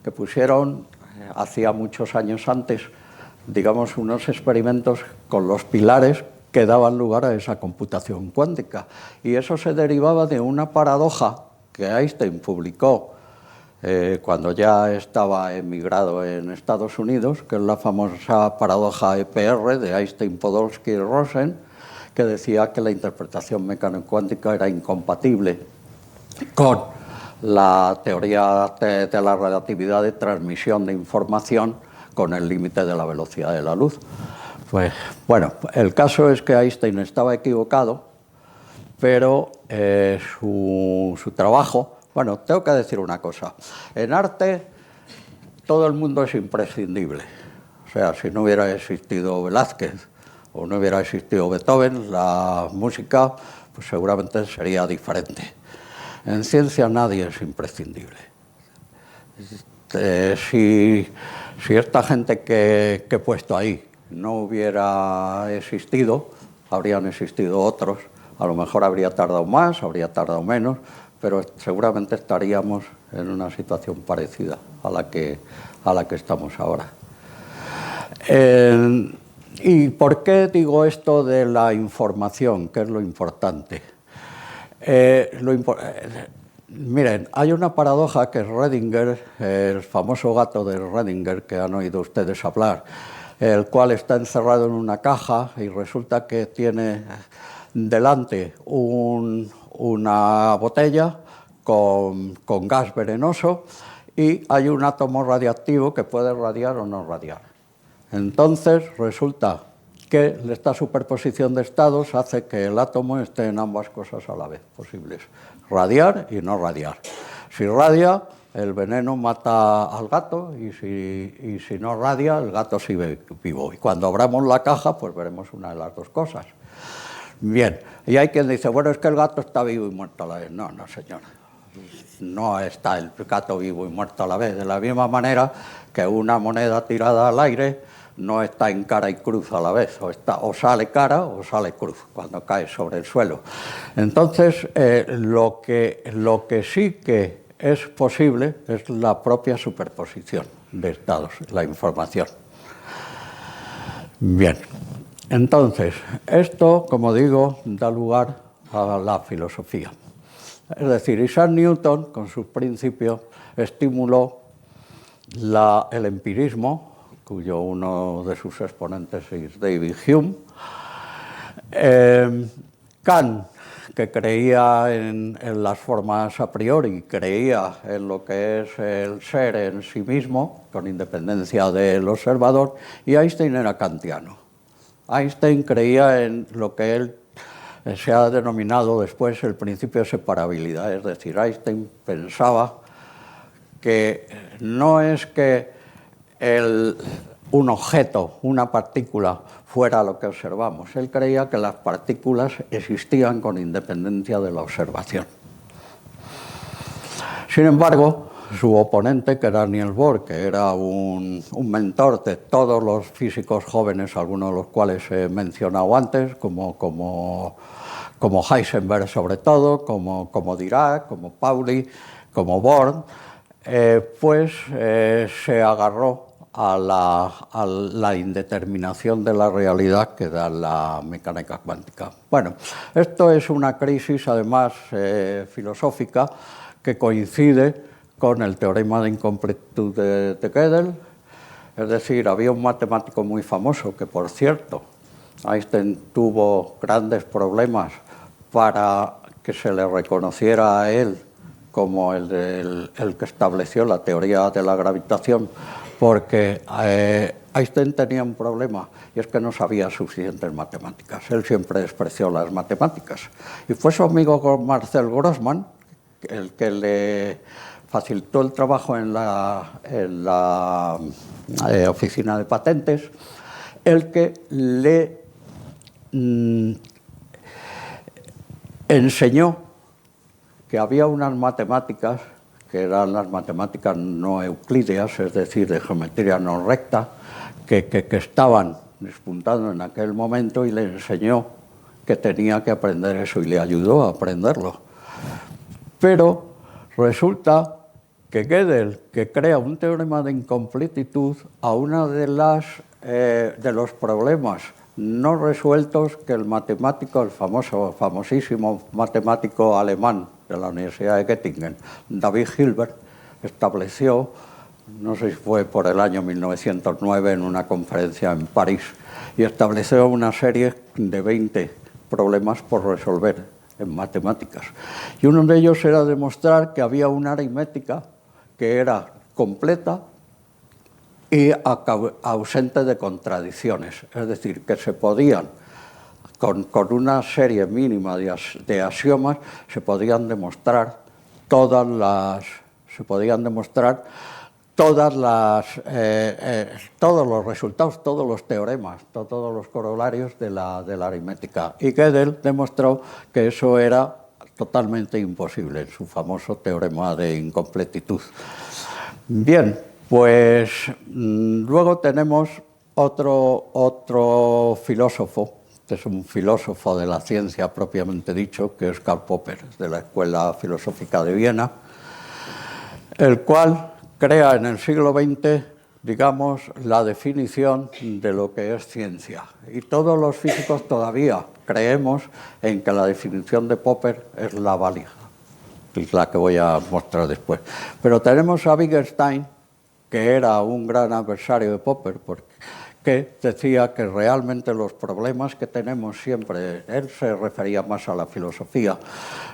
que pusieron, hacía muchos años antes, digamos, unos experimentos con los pilares que daban lugar a esa computación cuántica. Y eso se derivaba de una paradoja que Einstein publicó cuando ya estaba emigrado en Estados Unidos, que es la famosa paradoja EPR de Einstein, Podolsky y Rosen, que decía que la interpretación mecánico-cuántica era incompatible con la teoría de la relatividad de transmisión de información con el límite de la velocidad de la luz. Pues bueno, el caso es que Einstein estaba equivocado, pero su trabajo... Bueno, tengo que decir una cosa. En arte todo el mundo es imprescindible. O sea, si no hubiera existido Velázquez o no hubiera existido Beethoven, la música pues seguramente sería diferente. En ciencia nadie es imprescindible. Si esta gente que he puesto ahí no hubiera existido, habrían existido otros. A lo mejor habría tardado más, habría tardado menos, pero seguramente estaríamos en una situación parecida a la que estamos ahora. ¿Y por qué digo esto de la información? ¿Qué es lo importante? Miren, hay una paradoja que es Schrödinger, el famoso gato de Schrödinger que han oído ustedes hablar, el cual está encerrado en una caja y resulta que tiene delante una botella con gas venenoso y hay un átomo radiactivo que puede radiar o no radiar. Entonces resulta que esta superposición de estados hace que el átomo esté en ambas cosas a la vez posibles, radiar y no radiar. Si radia, el veneno mata al gato y si no radia, el gato sigue vivo. Y cuando abramos la caja, pues veremos una de las dos cosas. Bien, y hay quien dice, bueno, es que el gato está vivo y muerto a la vez. No, señor. No está el gato vivo y muerto a la vez. De la misma manera que una moneda tirada al aire no está en cara y cruz a la vez. O sale cara o sale cruz cuando cae sobre el suelo. Entonces, lo que sí que es posible es la propia superposición de estados, la información. Bien. Entonces, esto, como digo, da lugar a la filosofía. Es decir, Isaac Newton, con sus principios, estimuló el empirismo, cuyo uno de sus exponentes es David Hume. Kant, que creía en las formas a priori, creía en lo que es el ser en sí mismo, con independencia del observador, y Einstein era kantiano. Einstein creía en lo que él se ha denominado después el principio de separabilidad, es decir, Einstein pensaba que no es que un objeto, una partícula, fuera lo que observamos. Él creía que las partículas existían con independencia de la observación. Sin embargo, su oponente, que era Niels Bohr, que era un mentor de todos los físicos jóvenes, algunos de los cuales he mencionado antes, como como Heisenberg sobre todo, como Dirac, como Pauli, como Born, se agarró a la indeterminación de la realidad que da la mecánica cuántica. Bueno, esto es una crisis además filosófica que coincide con el teorema de incompletitud de Gödel. Es decir, había un matemático muy famoso que, por cierto, Einstein tuvo grandes problemas para que se le reconociera a él como el que estableció la teoría de la gravitación, porque Einstein tenía un problema, y es que no sabía suficientes matemáticas. Él siempre despreció las matemáticas. Y fue su amigo Marcel Grossmann el que le facilitó el trabajo en la oficina de patentes, el que le enseñó que había unas matemáticas que eran las matemáticas no euclídeas, es decir, de geometría no recta, que estaban despuntando en aquel momento, y le enseñó que tenía que aprender eso y le ayudó a aprenderlo. Pero resulta que Gödel, que crea un teorema de incompletitud a uno de los problemas no resueltos que el matemático, el famosísimo matemático alemán de la Universidad de Göttingen, David Hilbert, estableció, no sé si fue por el año 1909 en una conferencia en París, y estableció una serie de 20 problemas por resolver en matemáticas. Y uno de ellos era demostrar que había una aritmética que era completa y ausente de contradicciones, es decir, que se podían, con una serie mínima de axiomas, se podían demostrar todos los resultados, todos los teoremas, todos los corolarios de la aritmética. Y Gödel demostró que eso era totalmente imposible, en su famoso teorema de incompletitud. Bien, pues luego tenemos otro filósofo, que es un filósofo de la ciencia propiamente dicho, que es Karl Popper, de la Escuela Filosófica de Viena, el cual crea en el siglo XX, digamos, la definición de lo que es ciencia. Y todos los físicos todavía creemos en que la definición de Popper es la válida, es la que voy a mostrar después. Pero tenemos a Wittgenstein, que era un gran adversario de Popper, que decía que realmente los problemas que tenemos siempre, él se refería más a la filosofía,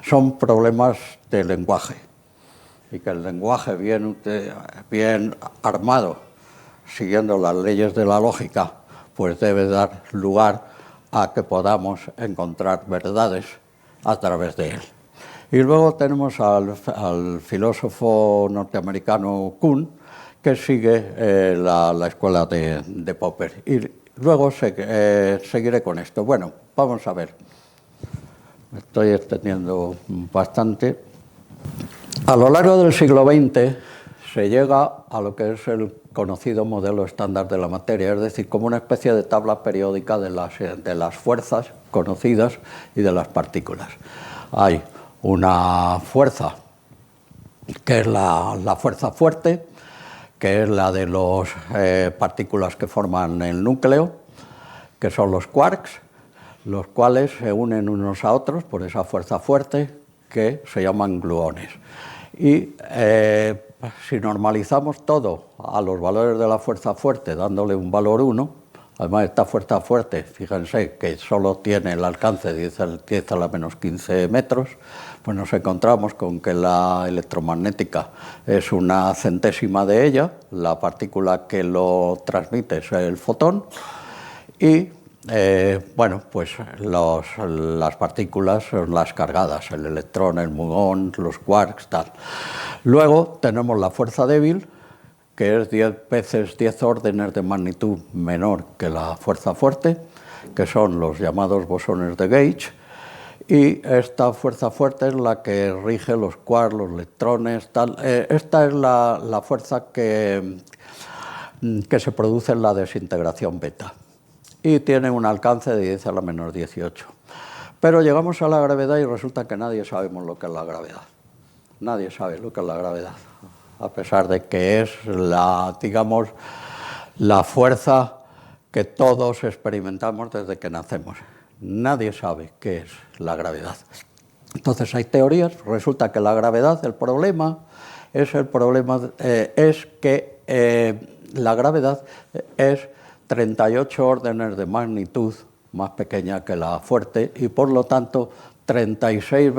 son problemas de lenguaje, y que el lenguaje bien armado, siguiendo las leyes de la lógica, pues debe dar lugar a que podamos encontrar verdades a través de él. Y luego tenemos al filósofo norteamericano Kuhn, que sigue la escuela de Popper. Y luego seguiré con esto. Bueno, vamos a ver. Me estoy extendiendo bastante. A lo largo del siglo XX se llega a lo que es el conocido modelo estándar de la materia, es decir, como una especie de tabla periódica de las fuerzas conocidas y de las partículas. Hay una fuerza que es la fuerza fuerte, que es la de las partículas que forman el núcleo, que son los quarks, los cuales se unen unos a otros por esa fuerza fuerte que se llaman gluones. Y si normalizamos todo a los valores de la fuerza fuerte, dándole un valor 1, además esta fuerza fuerte, fíjense que solo tiene el alcance de 10 a la menos 15 metros, pues nos encontramos con que la electromagnética es una centésima de ella, la partícula que lo transmite es el fotón, y bueno, pues las partículas son las cargadas, el electrón, el muón, los quarks, tal. Luego tenemos la fuerza débil, que es 10 órdenes de magnitud menor que la fuerza fuerte, que son los llamados bosones de Gauge, y esta fuerza fuerte es la que rige los quarks, los electrones, tal. Esta es la fuerza que se produce en la desintegración beta, y tiene un alcance de 10 a la menos 18. Pero llegamos a la gravedad y resulta que nadie sabemos lo que es la gravedad. Nadie sabe lo que es la gravedad, a pesar de que es digamos, la fuerza que todos experimentamos desde que nacemos. Nadie sabe qué es la gravedad. Entonces hay teorías, resulta que la gravedad, el problema es que la gravedad es 38 órdenes de magnitud más pequeña que la fuerte y por lo tanto 36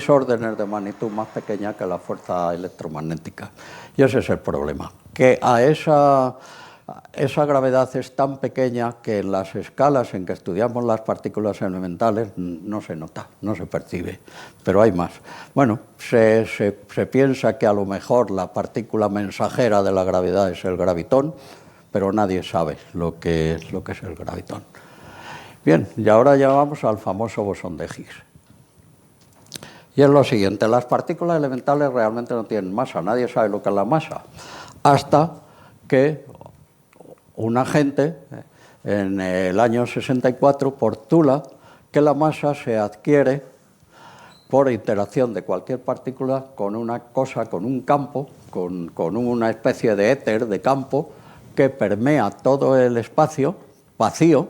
órdenes de magnitud más pequeña que la fuerza electromagnética. Y ese es el problema, que a esa gravedad es tan pequeña que en las escalas en que estudiamos las partículas elementales no se nota, no se percibe, pero hay más. Bueno, se piensa que a lo mejor la partícula mensajera de la gravedad es el gravitón, pero nadie sabe lo que es el gravitón. Bien, y ahora ya vamos al famoso bosón de Higgs. Y es lo siguiente, las partículas elementales realmente no tienen masa, nadie sabe lo que es la masa, hasta que una gente en el año 64 postula que la masa se adquiere por interacción de cualquier partícula con una cosa, con un campo, con una especie de éter de campo que permea todo el espacio vacío,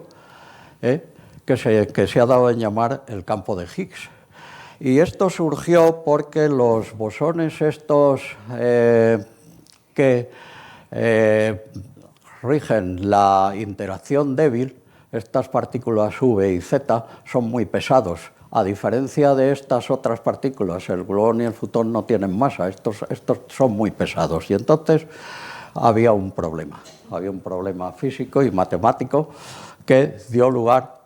que se ha dado en llamar el campo de Higgs. Y esto surgió porque los bosones estos que rigen la interacción débil, estas partículas V y Z, son muy pesados. A diferencia de estas otras partículas, el gluón y el fotón no tienen masa, estos son muy pesados. Y entonces había un problema físico y matemático que dio lugar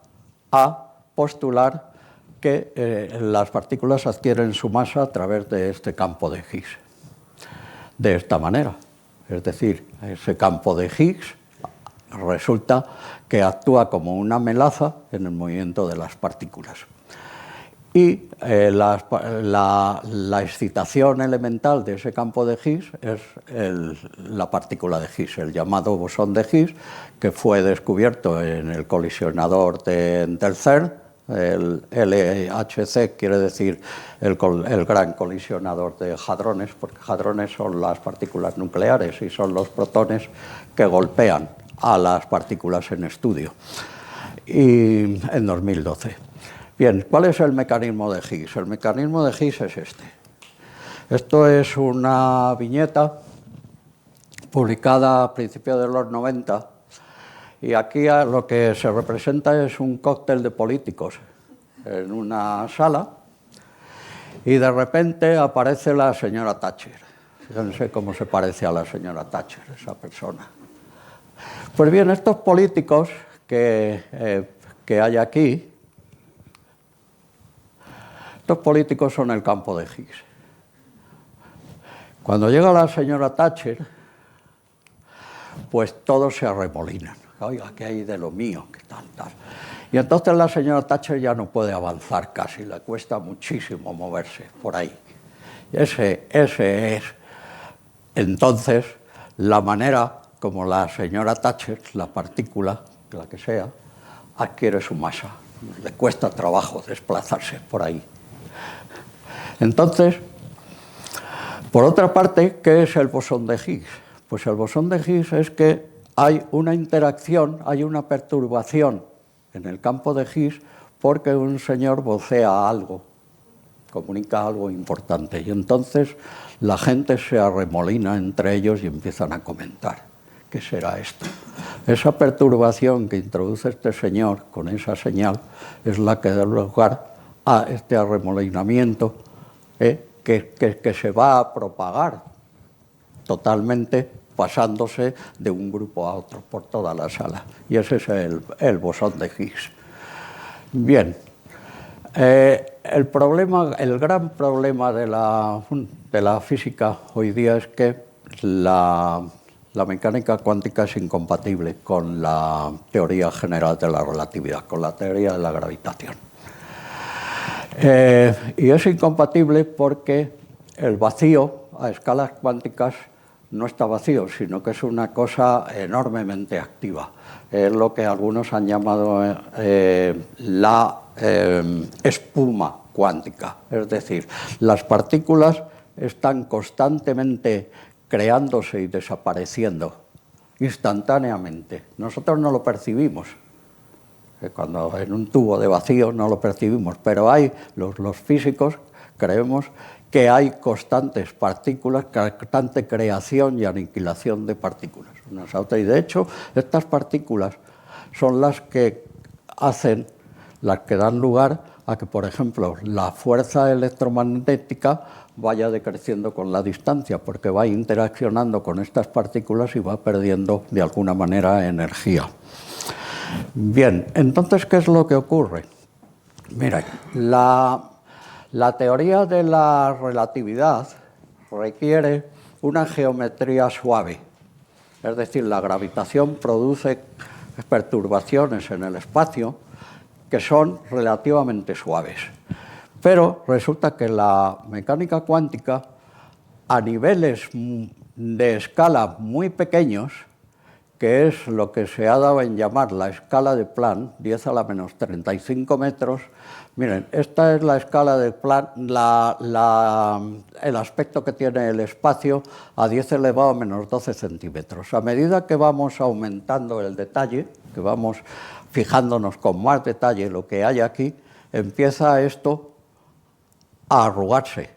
a postular que las partículas adquieren su masa a través de este campo de Higgs. De esta manera. Es decir, ese campo de Higgs resulta que actúa como una melaza en el movimiento de las partículas. Y la excitación elemental de ese campo de Higgs es la partícula de Higgs, el llamado bosón de Higgs, que fue descubierto en el colisionador del CERN. El LHC quiere decir el gran colisionador de hadrones, porque hadrones son las partículas nucleares y son los protones que golpean a las partículas en estudio. Y en 2012. Bien, ¿cuál es el mecanismo de Higgs? El mecanismo de Higgs es este. Esto es una viñeta publicada a principios de los 90. Y aquí lo que se representa es un cóctel de políticos en una sala y de repente aparece la señora Thatcher. Fíjense cómo se parece a la señora Thatcher, esa persona. Pues bien, estos políticos que hay aquí, estos políticos son el campo de Higgs. Cuando llega la señora Thatcher, pues todos se arremolinan. Oiga, ¿qué hay de lo mío? ¿Qué tal? Y entonces la señora Thatcher ya no puede avanzar casi, le cuesta muchísimo moverse por ahí. Ese es entonces la manera como la señora Thatcher, la partícula, la que sea, adquiere su masa. Le cuesta trabajo desplazarse por ahí. Entonces, por otra parte, ¿qué es el bosón de Higgs? Pues el bosón de Higgs es que hay una interacción, hay una perturbación en el campo de Higgs porque un señor vocea algo, comunica algo importante. Y entonces la gente se arremolina entre ellos y empiezan a comentar. ¿Qué será esto? Esa perturbación que introduce este señor con esa señal es la que da lugar a este arremolinamiento que se va a propagar totalmente, pasándose de un grupo a otro por toda la sala. Y ese es el bosón de Higgs. Bien, el gran problema de la física hoy día es que la mecánica cuántica es incompatible con la teoría general de la relatividad, con la teoría de la gravitación. Y es incompatible porque el vacío a escalas cuánticas no está vacío, sino que es una cosa enormemente activa. Es lo que algunos han llamado la espuma cuántica. Es decir, las partículas están constantemente creándose y desapareciendo instantáneamente. Nosotros no lo percibimos. Cuando en un tubo de vacío no lo percibimos, pero hay los físicos creemos que hay constantes partículas, constante creación y aniquilación de partículas. Y de hecho, estas partículas son las que dan lugar a que, por ejemplo, la fuerza electromagnética vaya decreciendo con la distancia, porque va interaccionando con estas partículas y va perdiendo de alguna manera energía. Bien, entonces, ¿qué es lo que ocurre? Miren, la teoría de la relatividad requiere una geometría suave, es decir, la gravitación produce perturbaciones en el espacio que son relativamente suaves. Pero resulta que la mecánica cuántica, a niveles de escala muy pequeños, que es lo que se ha dado en llamar la escala de Planck, 10 a la menos 35 metros. Miren, esta es la escala de Planck, el aspecto que tiene el espacio a 10 elevado a menos 12 centímetros. A medida que vamos aumentando el detalle, que vamos fijándonos con más detalle lo que hay aquí, empieza esto a arrugarse.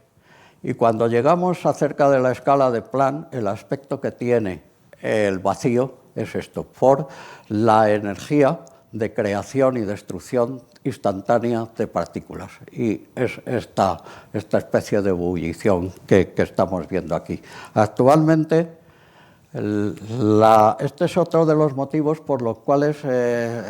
Y cuando llegamos acerca de la escala de Planck, el aspecto que tiene el vacío es esto, por la energía de creación y destrucción instantánea de partículas. Y es esta especie de ebullición que estamos viendo aquí. Actualmente, este es otro de los motivos por los cuales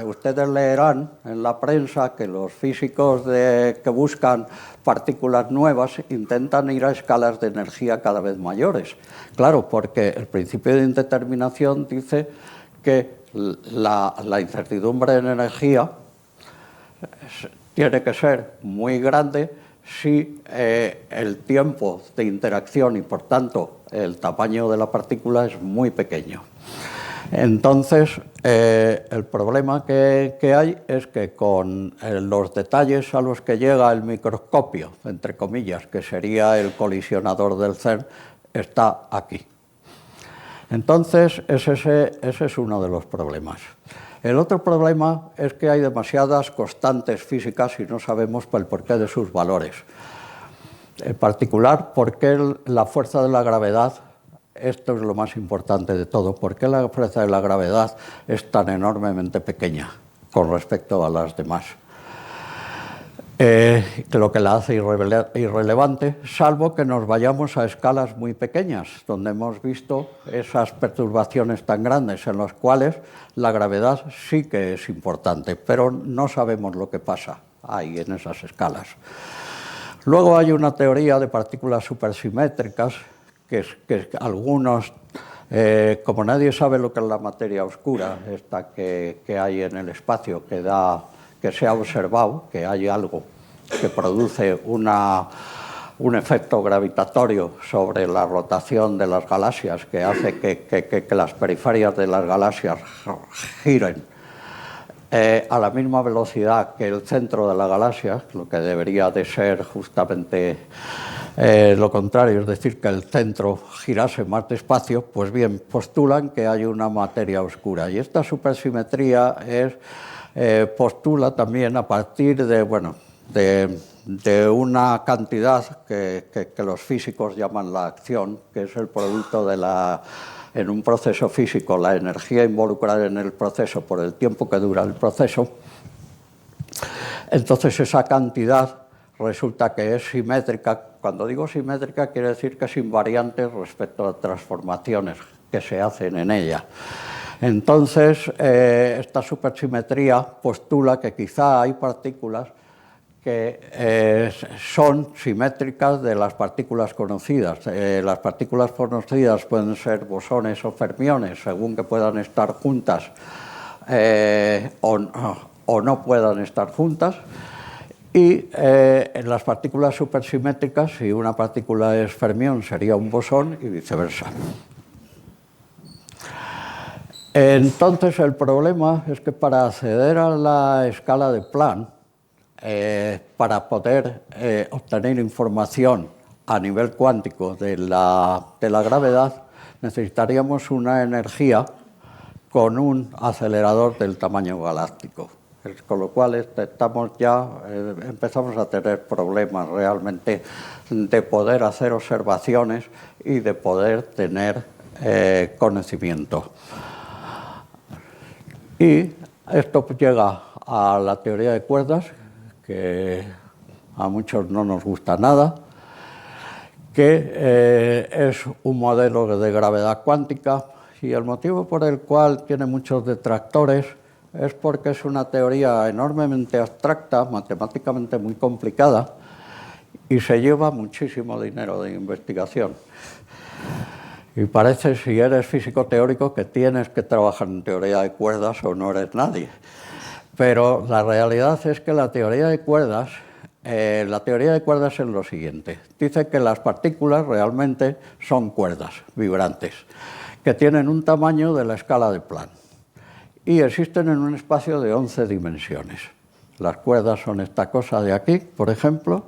ustedes leerán en la prensa que los físicos que buscan partículas nuevas intentan ir a escalas de energía cada vez mayores. Claro, porque el principio de indeterminación dice que la incertidumbre en energía tiene que ser muy grande si el tiempo de interacción y, por tanto, el tamaño de la partícula es muy pequeño. Entonces, el problema que hay es que con los detalles a los que llega el microscopio, entre comillas, que sería el colisionador del CERN, está aquí. Entonces, ese es uno de los problemas. El otro problema es que hay demasiadas constantes físicas y no sabemos el porqué de sus valores. En particular, por qué la fuerza de la gravedad, esto es lo más importante de todo, por qué la fuerza de la gravedad es tan enormemente pequeña con respecto a las demás. Lo que la hace irrelevante, salvo que nos vayamos a escalas muy pequeñas, donde hemos visto esas perturbaciones tan grandes en las cuales la gravedad sí que es importante, pero no sabemos lo que pasa ahí en esas escalas. Luego hay una teoría de partículas supersimétricas que algunos, como nadie sabe lo que es la materia oscura, esta que hay en el espacio, que se ha observado que hay algo que produce un efecto gravitatorio sobre la rotación de las galaxias que hace que las periferias de las galaxias giren a la misma velocidad que el centro de la galaxia, lo que debería de ser justamente lo contrario, es decir, que el centro girase más despacio. Pues bien, postulan que hay una materia oscura. Y esta supersimetría postula también a partir de una cantidad que los físicos llaman la acción, que es el producto en un proceso físico, la energía involucrada en el proceso por el tiempo que dura el proceso. Entonces esa cantidad resulta que es simétrica. Cuando digo simétrica quiere decir que es invariante respecto a transformaciones que se hacen en ella. Entonces esta supersimetría postula que quizá hay partículas que son simétricas de las partículas conocidas. Las partículas conocidas pueden ser bosones o fermiones, según que puedan estar juntas o no puedan estar juntas. Y en las partículas supersimétricas, si una partícula es fermión, sería un bosón y viceversa. Entonces el problema es que para acceder a la escala de Planck, para poder obtener información a nivel cuántico de la gravedad, necesitaríamos una energía con un acelerador del tamaño galáctico. Con lo cual empezamos a tener problemas realmente de poder hacer observaciones y de poder tener conocimiento. Y esto llega a la teoría de cuerdas, que a muchos no nos gusta nada, que es un modelo de gravedad cuántica, y el motivo por el cual tiene muchos detractores es porque es una teoría enormemente abstracta, matemáticamente muy complicada, y se lleva muchísimo dinero de investigación. Y parece, si eres físico teórico, que tienes que trabajar en teoría de cuerdas o no eres nadie. Pero la realidad es que la teoría de cuerdas es lo siguiente. Dice que las partículas realmente son cuerdas vibrantes, que tienen un tamaño de la escala de Planck y existen en un espacio de 11 dimensiones. Las cuerdas son esta cosa de aquí, por ejemplo,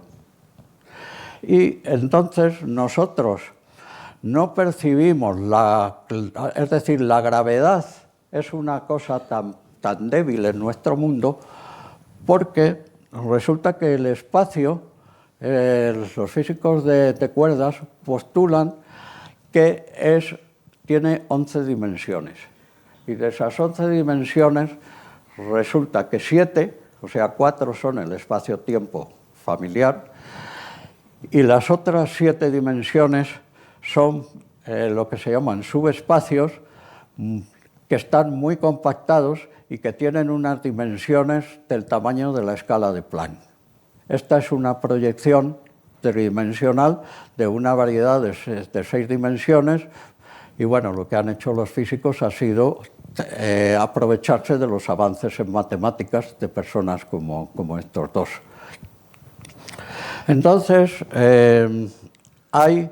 y entonces nosotros no percibimos es decir, la gravedad es una cosa tan débil en nuestro mundo porque resulta que el espacio, los físicos de cuerdas postulan que tiene 11 dimensiones. Y de esas 11 dimensiones resulta que 7, o sea, 4 son el espacio-tiempo familiar, y las otras 7 dimensiones son lo que se llaman subespacios, que están muy compactados y que tienen unas dimensiones del tamaño de la escala de Planck. Esta es una proyección tridimensional de una variedad de 6 dimensiones, y bueno, lo que han hecho los físicos ha sido aprovecharse de los avances en matemáticas de personas como estos dos. Entonces, hay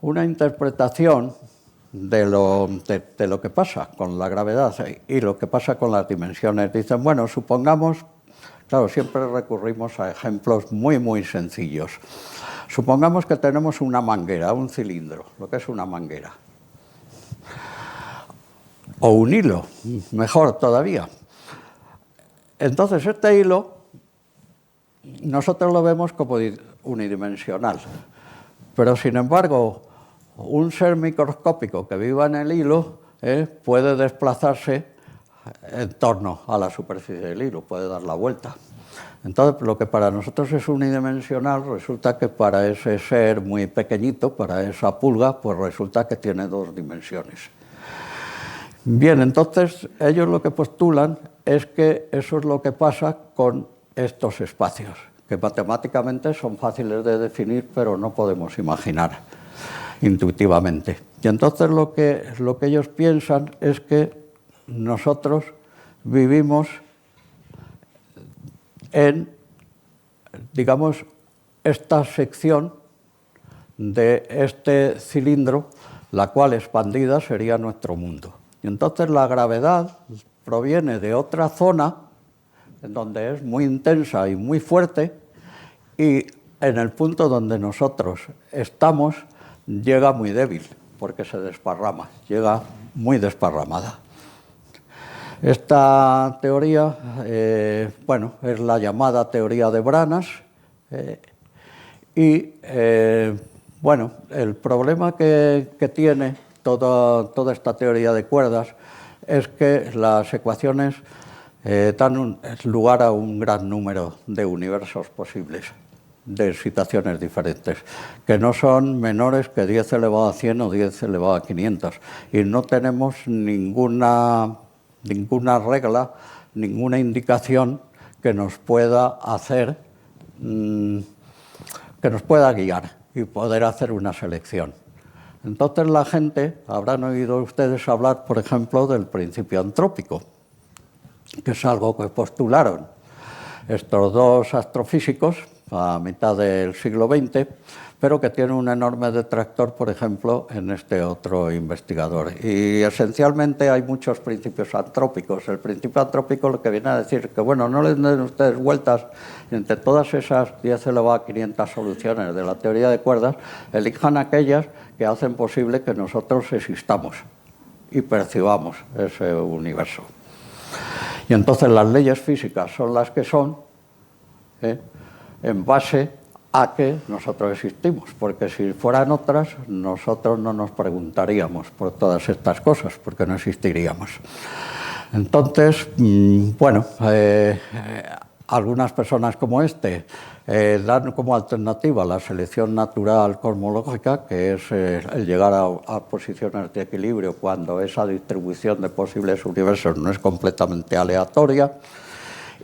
una interpretación de lo que pasa con la gravedad y lo que pasa con las dimensiones. Dicen, bueno, supongamos, claro, siempre recurrimos a ejemplos muy, muy sencillos. Supongamos que tenemos una manguera, un cilindro, lo que es una manguera. O un hilo, mejor todavía. Entonces, este hilo nosotros lo vemos como unidimensional, pero sin embargo, un ser microscópico que viva en el hilo puede desplazarse en torno a la superficie del hilo, puede dar la vuelta. Entonces, lo que para nosotros es unidimensional, resulta que para ese ser muy pequeñito, para esa pulga, pues resulta que tiene 2 dimensiones. Bien, entonces ellos lo que postulan es que eso es lo que pasa con estos espacios, que matemáticamente son fáciles de definir, pero no podemos imaginar intuitivamente. Y entonces lo que ellos piensan es que nosotros vivimos en, digamos, esta sección de este cilindro, la cual expandida sería nuestro mundo. Y entonces la gravedad proviene de otra zona en donde es muy intensa y muy fuerte, y en el punto donde nosotros estamos llega muy débil, porque se desparrama, llega muy desparramada. Esta teoría, es la llamada teoría de Branas, el problema que tiene toda esta teoría de cuerdas es que las ecuaciones dan lugar a un gran número de universos posibles, de situaciones diferentes, que no son menores que 10 elevado a 100 o 10 elevado a 500, y no tenemos ninguna regla, ninguna indicación que nos pueda hacer, que nos pueda guiar y poder hacer una selección. Entonces la gente, habrán oído ustedes hablar, por ejemplo, del principio antrópico, que es algo que postularon estos dos astrofísicos, a mitad del siglo XX, pero que tiene un enorme detractor, por ejemplo, en este otro investigador. Y esencialmente hay muchos principios antrópicos. El principio antrópico lo que viene a decir que, bueno, no le den ustedes vueltas entre todas esas 10 elevado a 500 soluciones de la teoría de cuerdas, elijan aquellas que hacen posible que nosotros existamos y percibamos ese universo. Y entonces las leyes físicas son las que son, en base a que nosotros existimos, porque si fueran otras, nosotros no nos preguntaríamos por todas estas cosas, porque no existiríamos. Entonces, bueno, algunas personas como dan como alternativa la selección natural cosmológica, que es el llegar a posiciones de equilibrio cuando esa distribución de posibles universos no es completamente aleatoria.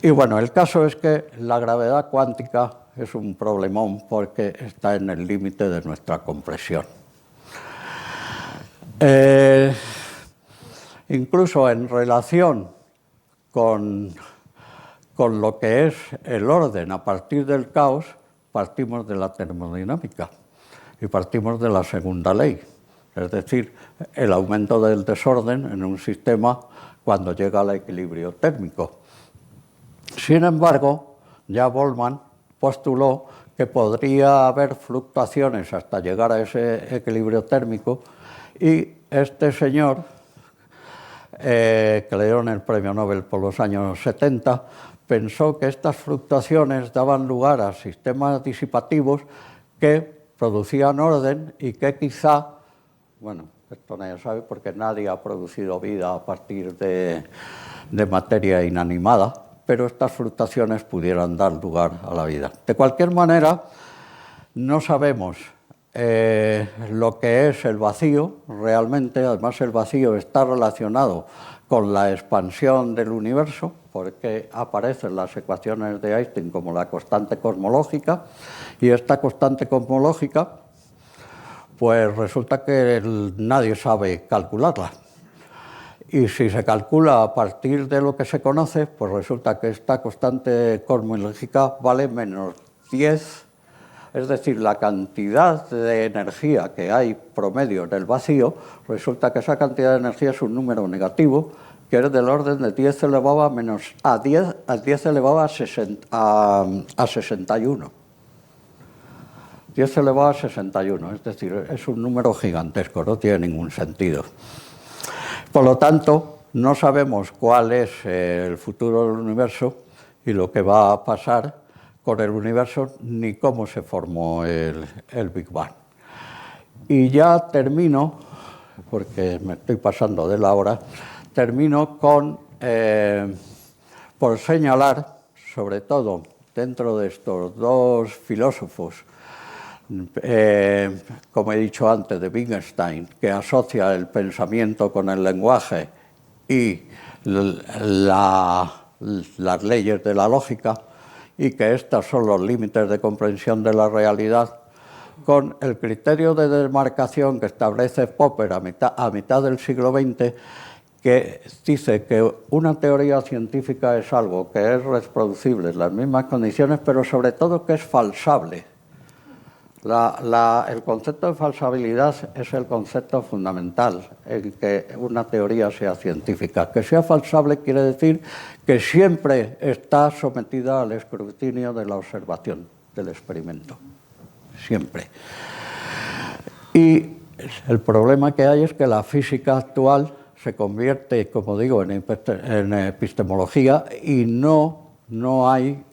Y bueno, el caso es que la gravedad cuántica es un problemón porque está en el límite de nuestra comprensión. Incluso en relación con lo que es el orden a partir del caos, partimos de la termodinámica y partimos de la segunda ley, es decir, el aumento del desorden en un sistema cuando llega al equilibrio térmico. Sin embargo, ya Boltzmann postuló que podría haber fluctuaciones hasta llegar a ese equilibrio térmico, y este señor, que le dieron el premio Nobel por los años 70, pensó que estas fluctuaciones daban lugar a sistemas disipativos que producían orden y que quizá, bueno, esto nadie sabe porque nadie ha producido vida a partir de materia inanimada, pero estas fluctuaciones pudieran dar lugar a la vida. De cualquier manera, no sabemos lo que es el vacío realmente. Además, el vacío está relacionado con la expansión del universo, porque aparecen las ecuaciones de Einstein como la constante cosmológica, y esta constante cosmológica, pues resulta que nadie sabe calcularla. Y si se calcula a partir de lo que se conoce, pues resulta que esta constante cosmológica vale menos 10, es decir, la cantidad de energía que hay promedio en el vacío, resulta que esa cantidad de energía es un número negativo, que es del orden de 10 elevado a 10 elevado a 61. 10 elevado a 61, es decir, es un número gigantesco, no tiene ningún sentido. Por lo tanto, no sabemos cuál es el futuro del universo y lo que va a pasar con el universo, ni cómo se formó el Big Bang. Y ya termino, porque me estoy pasando de la hora, termino por señalar, sobre todo dentro de estos dos filósofos, como he dicho antes, de Wittgenstein, que asocia el pensamiento con el lenguaje y las leyes de la lógica, y que estos son los límites de comprensión de la realidad, con el criterio de demarcación que establece Popper a mitad del siglo XX, que dice que una teoría científica es algo que es reproducible en las mismas condiciones, pero sobre todo que es falsable. El concepto de falsabilidad es el concepto fundamental en que una teoría sea científica. Que sea falsable quiere decir que siempre está sometida al escrutinio de la observación, del experimento. Siempre. Y el problema que hay es que la física actual se convierte, como digo, en epistemología, y no hay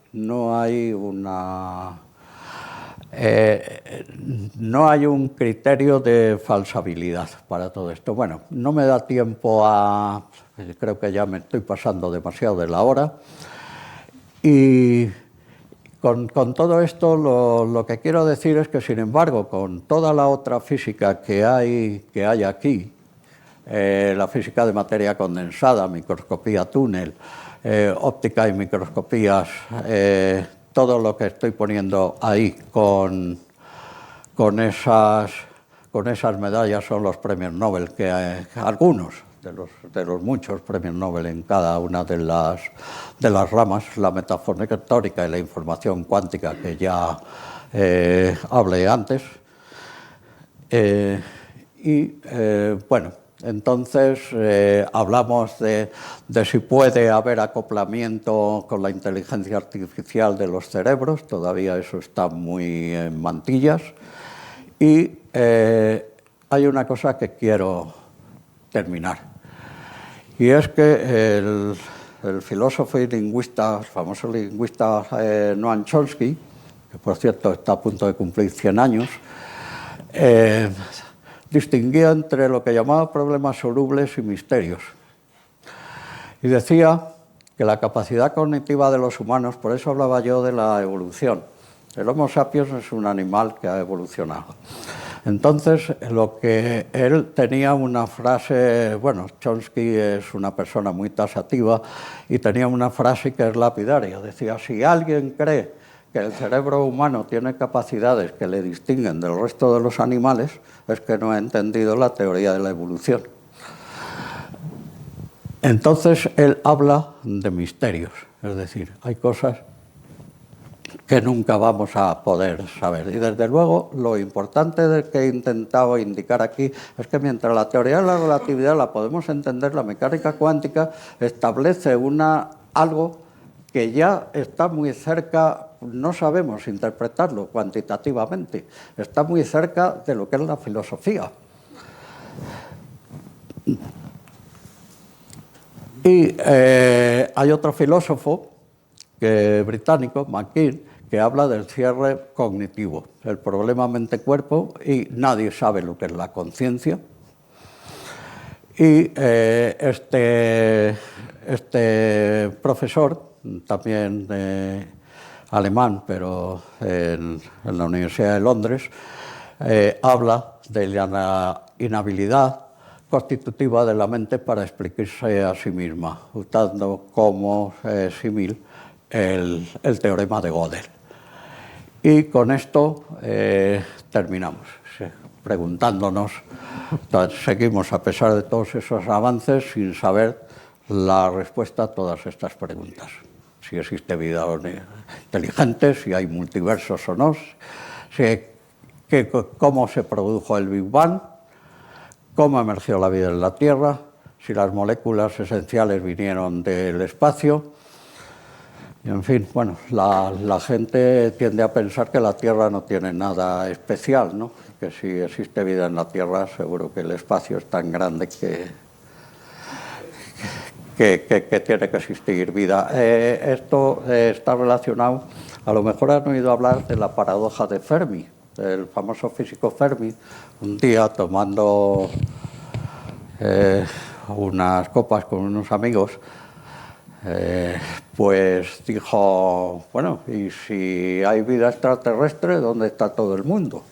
un criterio de falsabilidad para todo esto. Bueno, no me da tiempo creo que ya me estoy pasando demasiado de la hora. Y con todo esto lo que quiero decir es que, sin embargo, con toda la otra física que hay aquí, la física de materia condensada, microscopía túnel, óptica y microscopías, todo lo que estoy poniendo ahí con esas medallas son los premios Nobel, que algunos de los muchos premios Nobel en cada una de las ramas, la metafónica teórica y la información cuántica que ya hablé antes. Bueno, entonces hablamos de si puede haber acoplamiento con la inteligencia artificial de los cerebros, todavía eso está muy en mantillas. Y hay una cosa que quiero terminar, y es que el filósofo y lingüista, el famoso lingüista Noam Chomsky, que por cierto está a punto de cumplir 100 años, distinguía entre lo que llamaba problemas solubles y misterios. Y decía que la capacidad cognitiva de los humanos, por eso hablaba yo de la evolución. El Homo sapiens es un animal que ha evolucionado. Entonces, lo que él tenía una frase, bueno, Chomsky es una persona muy taxativa y tenía una frase que es lapidaria. Decía, si alguien cree que el cerebro humano tiene capacidades que le distinguen del resto de los animales, es que no ha entendido la teoría de la evolución. Entonces, él habla de misterios, es decir, hay cosas que nunca vamos a poder saber. Y desde luego, lo importante que he intentado indicar aquí es que mientras la teoría de la relatividad la podemos entender, la mecánica cuántica establece algo que ya está muy cerca, no sabemos interpretarlo cuantitativamente, está muy cerca de lo que es la filosofía. Y hay otro filósofo británico, McKean, que habla del cierre cognitivo, el problema mente-cuerpo, y nadie sabe lo que es la conciencia. Y este profesor, también alemán, pero en la Universidad de Londres, habla de la inhabilidad constitutiva de la mente para explicarse a sí misma, usando como símil el teorema de Gödel. Y con esto terminamos, preguntándonos, seguimos a pesar de todos esos avances sin saber la respuesta a todas estas preguntas. Si existe vida inteligente, si hay multiversos o no, cómo se produjo el Big Bang, cómo emergió la vida en la Tierra, si las moléculas esenciales vinieron del espacio. Y en fin, bueno, la gente tiende a pensar que la Tierra no tiene nada especial, ¿no? Que si existe vida en la Tierra, seguro que el espacio es tan grande que tiene que existir vida. Esto está relacionado, a lo mejor han oído hablar de la paradoja de Fermi, del famoso físico Fermi. Un día, tomando unas copas con unos amigos, pues dijo, bueno, ¿y si hay vida extraterrestre, dónde está todo el mundo?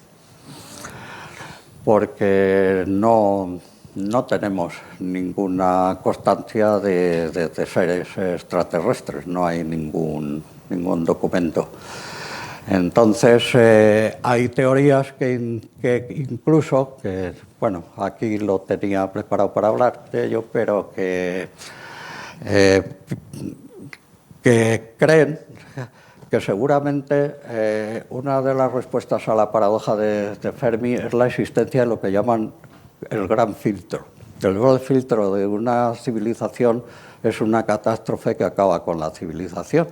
Porque no tenemos ninguna constancia de seres extraterrestres, no hay ningún documento. Entonces, hay teorías que incluso, bueno, aquí lo tenía preparado para hablar de ello, pero que creen que seguramente una de las respuestas a la paradoja de Fermi es la existencia de lo que llaman el gran filtro. El gran filtro de una civilización es una catástrofe que acaba con la civilización.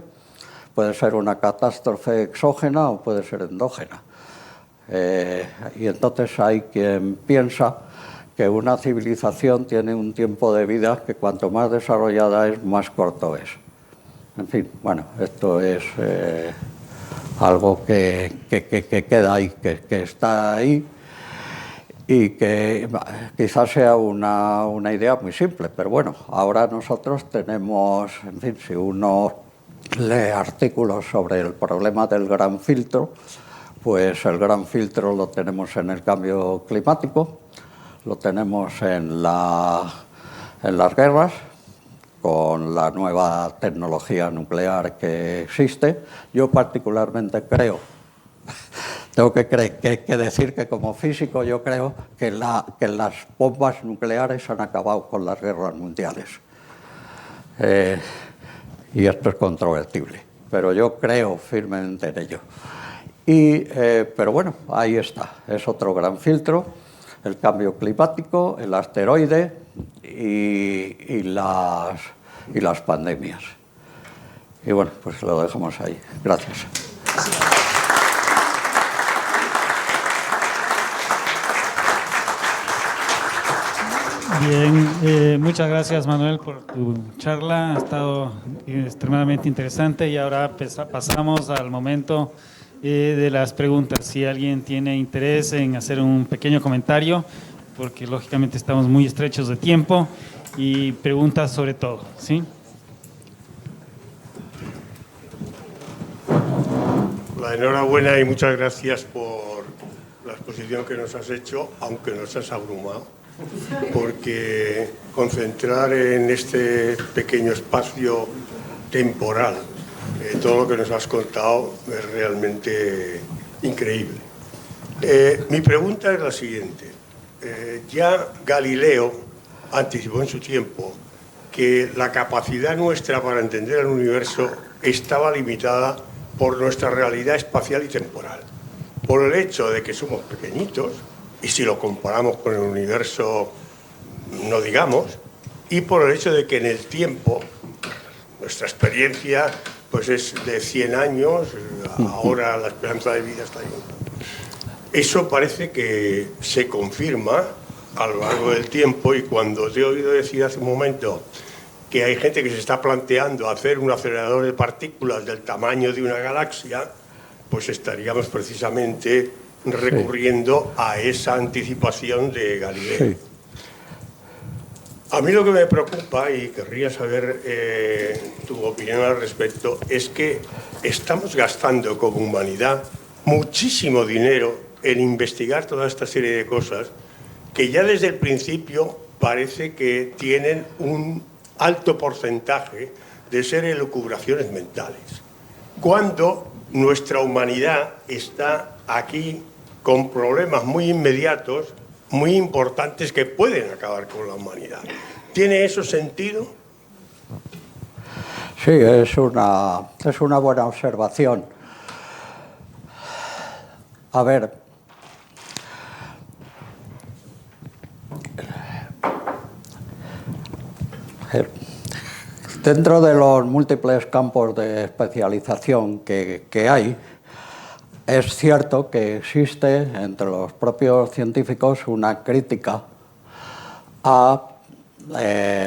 Puede ser una catástrofe exógena o puede ser endógena. Y entonces hay quien piensa que una civilización tiene un tiempo de vida que cuanto más desarrollada es, más corto es. En fin, bueno, esto es algo que queda ahí, que está ahí, y que quizás sea una idea muy simple, pero bueno, ahora nosotros tenemos, en fin, si uno lee artículos sobre el problema del gran filtro, pues el gran filtro lo tenemos en el cambio climático, lo tenemos en las guerras, con la nueva tecnología nuclear que existe. Yo particularmente creo, tengo que decir que como físico yo creo que las bombas nucleares han acabado con las guerras mundiales. Y esto es controvertible, pero yo creo firmemente en ello. Pero bueno, ahí está, es otro gran filtro, el cambio climático, el asteroide y las pandemias. Y bueno, pues lo dejamos ahí. Gracias. Bien, muchas gracias, Manuel, por tu charla. Ha estado extremadamente interesante y ahora pasamos al momento de las preguntas. Si alguien tiene interés en hacer un pequeño comentario, porque lógicamente estamos muy estrechos de tiempo, y preguntas sobre todo, ¿sí? Enhorabuena y muchas gracias por la exposición que nos has hecho, aunque nos has abrumado, porque concentrar en este pequeño espacio temporal todo lo que nos has contado es realmente increíble. Mi pregunta es la siguiente. Ya Galileo anticipó en su tiempo que la capacidad nuestra para entender el universo estaba limitada por nuestra realidad espacial y temporal, por el hecho de que somos pequeñitos, y si lo comparamos con el universo, no digamos, y por el hecho de que en el tiempo, nuestra experiencia pues es de 100 años, ahora la esperanza de vida está ahí. Eso parece que se confirma a lo largo del tiempo, y cuando te he oído decir hace un momento que hay gente que se está planteando hacer un acelerador de partículas del tamaño de una galaxia, pues estaríamos precisamente recurriendo a esa anticipación de Galileo. Sí. A mí lo que me preocupa, y querría saber tu opinión al respecto, es que estamos gastando como humanidad muchísimo dinero en investigar toda esta serie de cosas que ya desde el principio parece que tienen un alto porcentaje de ser elucubraciones mentales, cuando nuestra humanidad está aquí con problemas muy inmediatos, muy importantes, que pueden acabar con la humanidad. ¿Tiene eso sentido? Sí, es una buena observación. A ver, dentro de los múltiples campos de especialización que hay, es cierto que existe entre los propios científicos una crítica a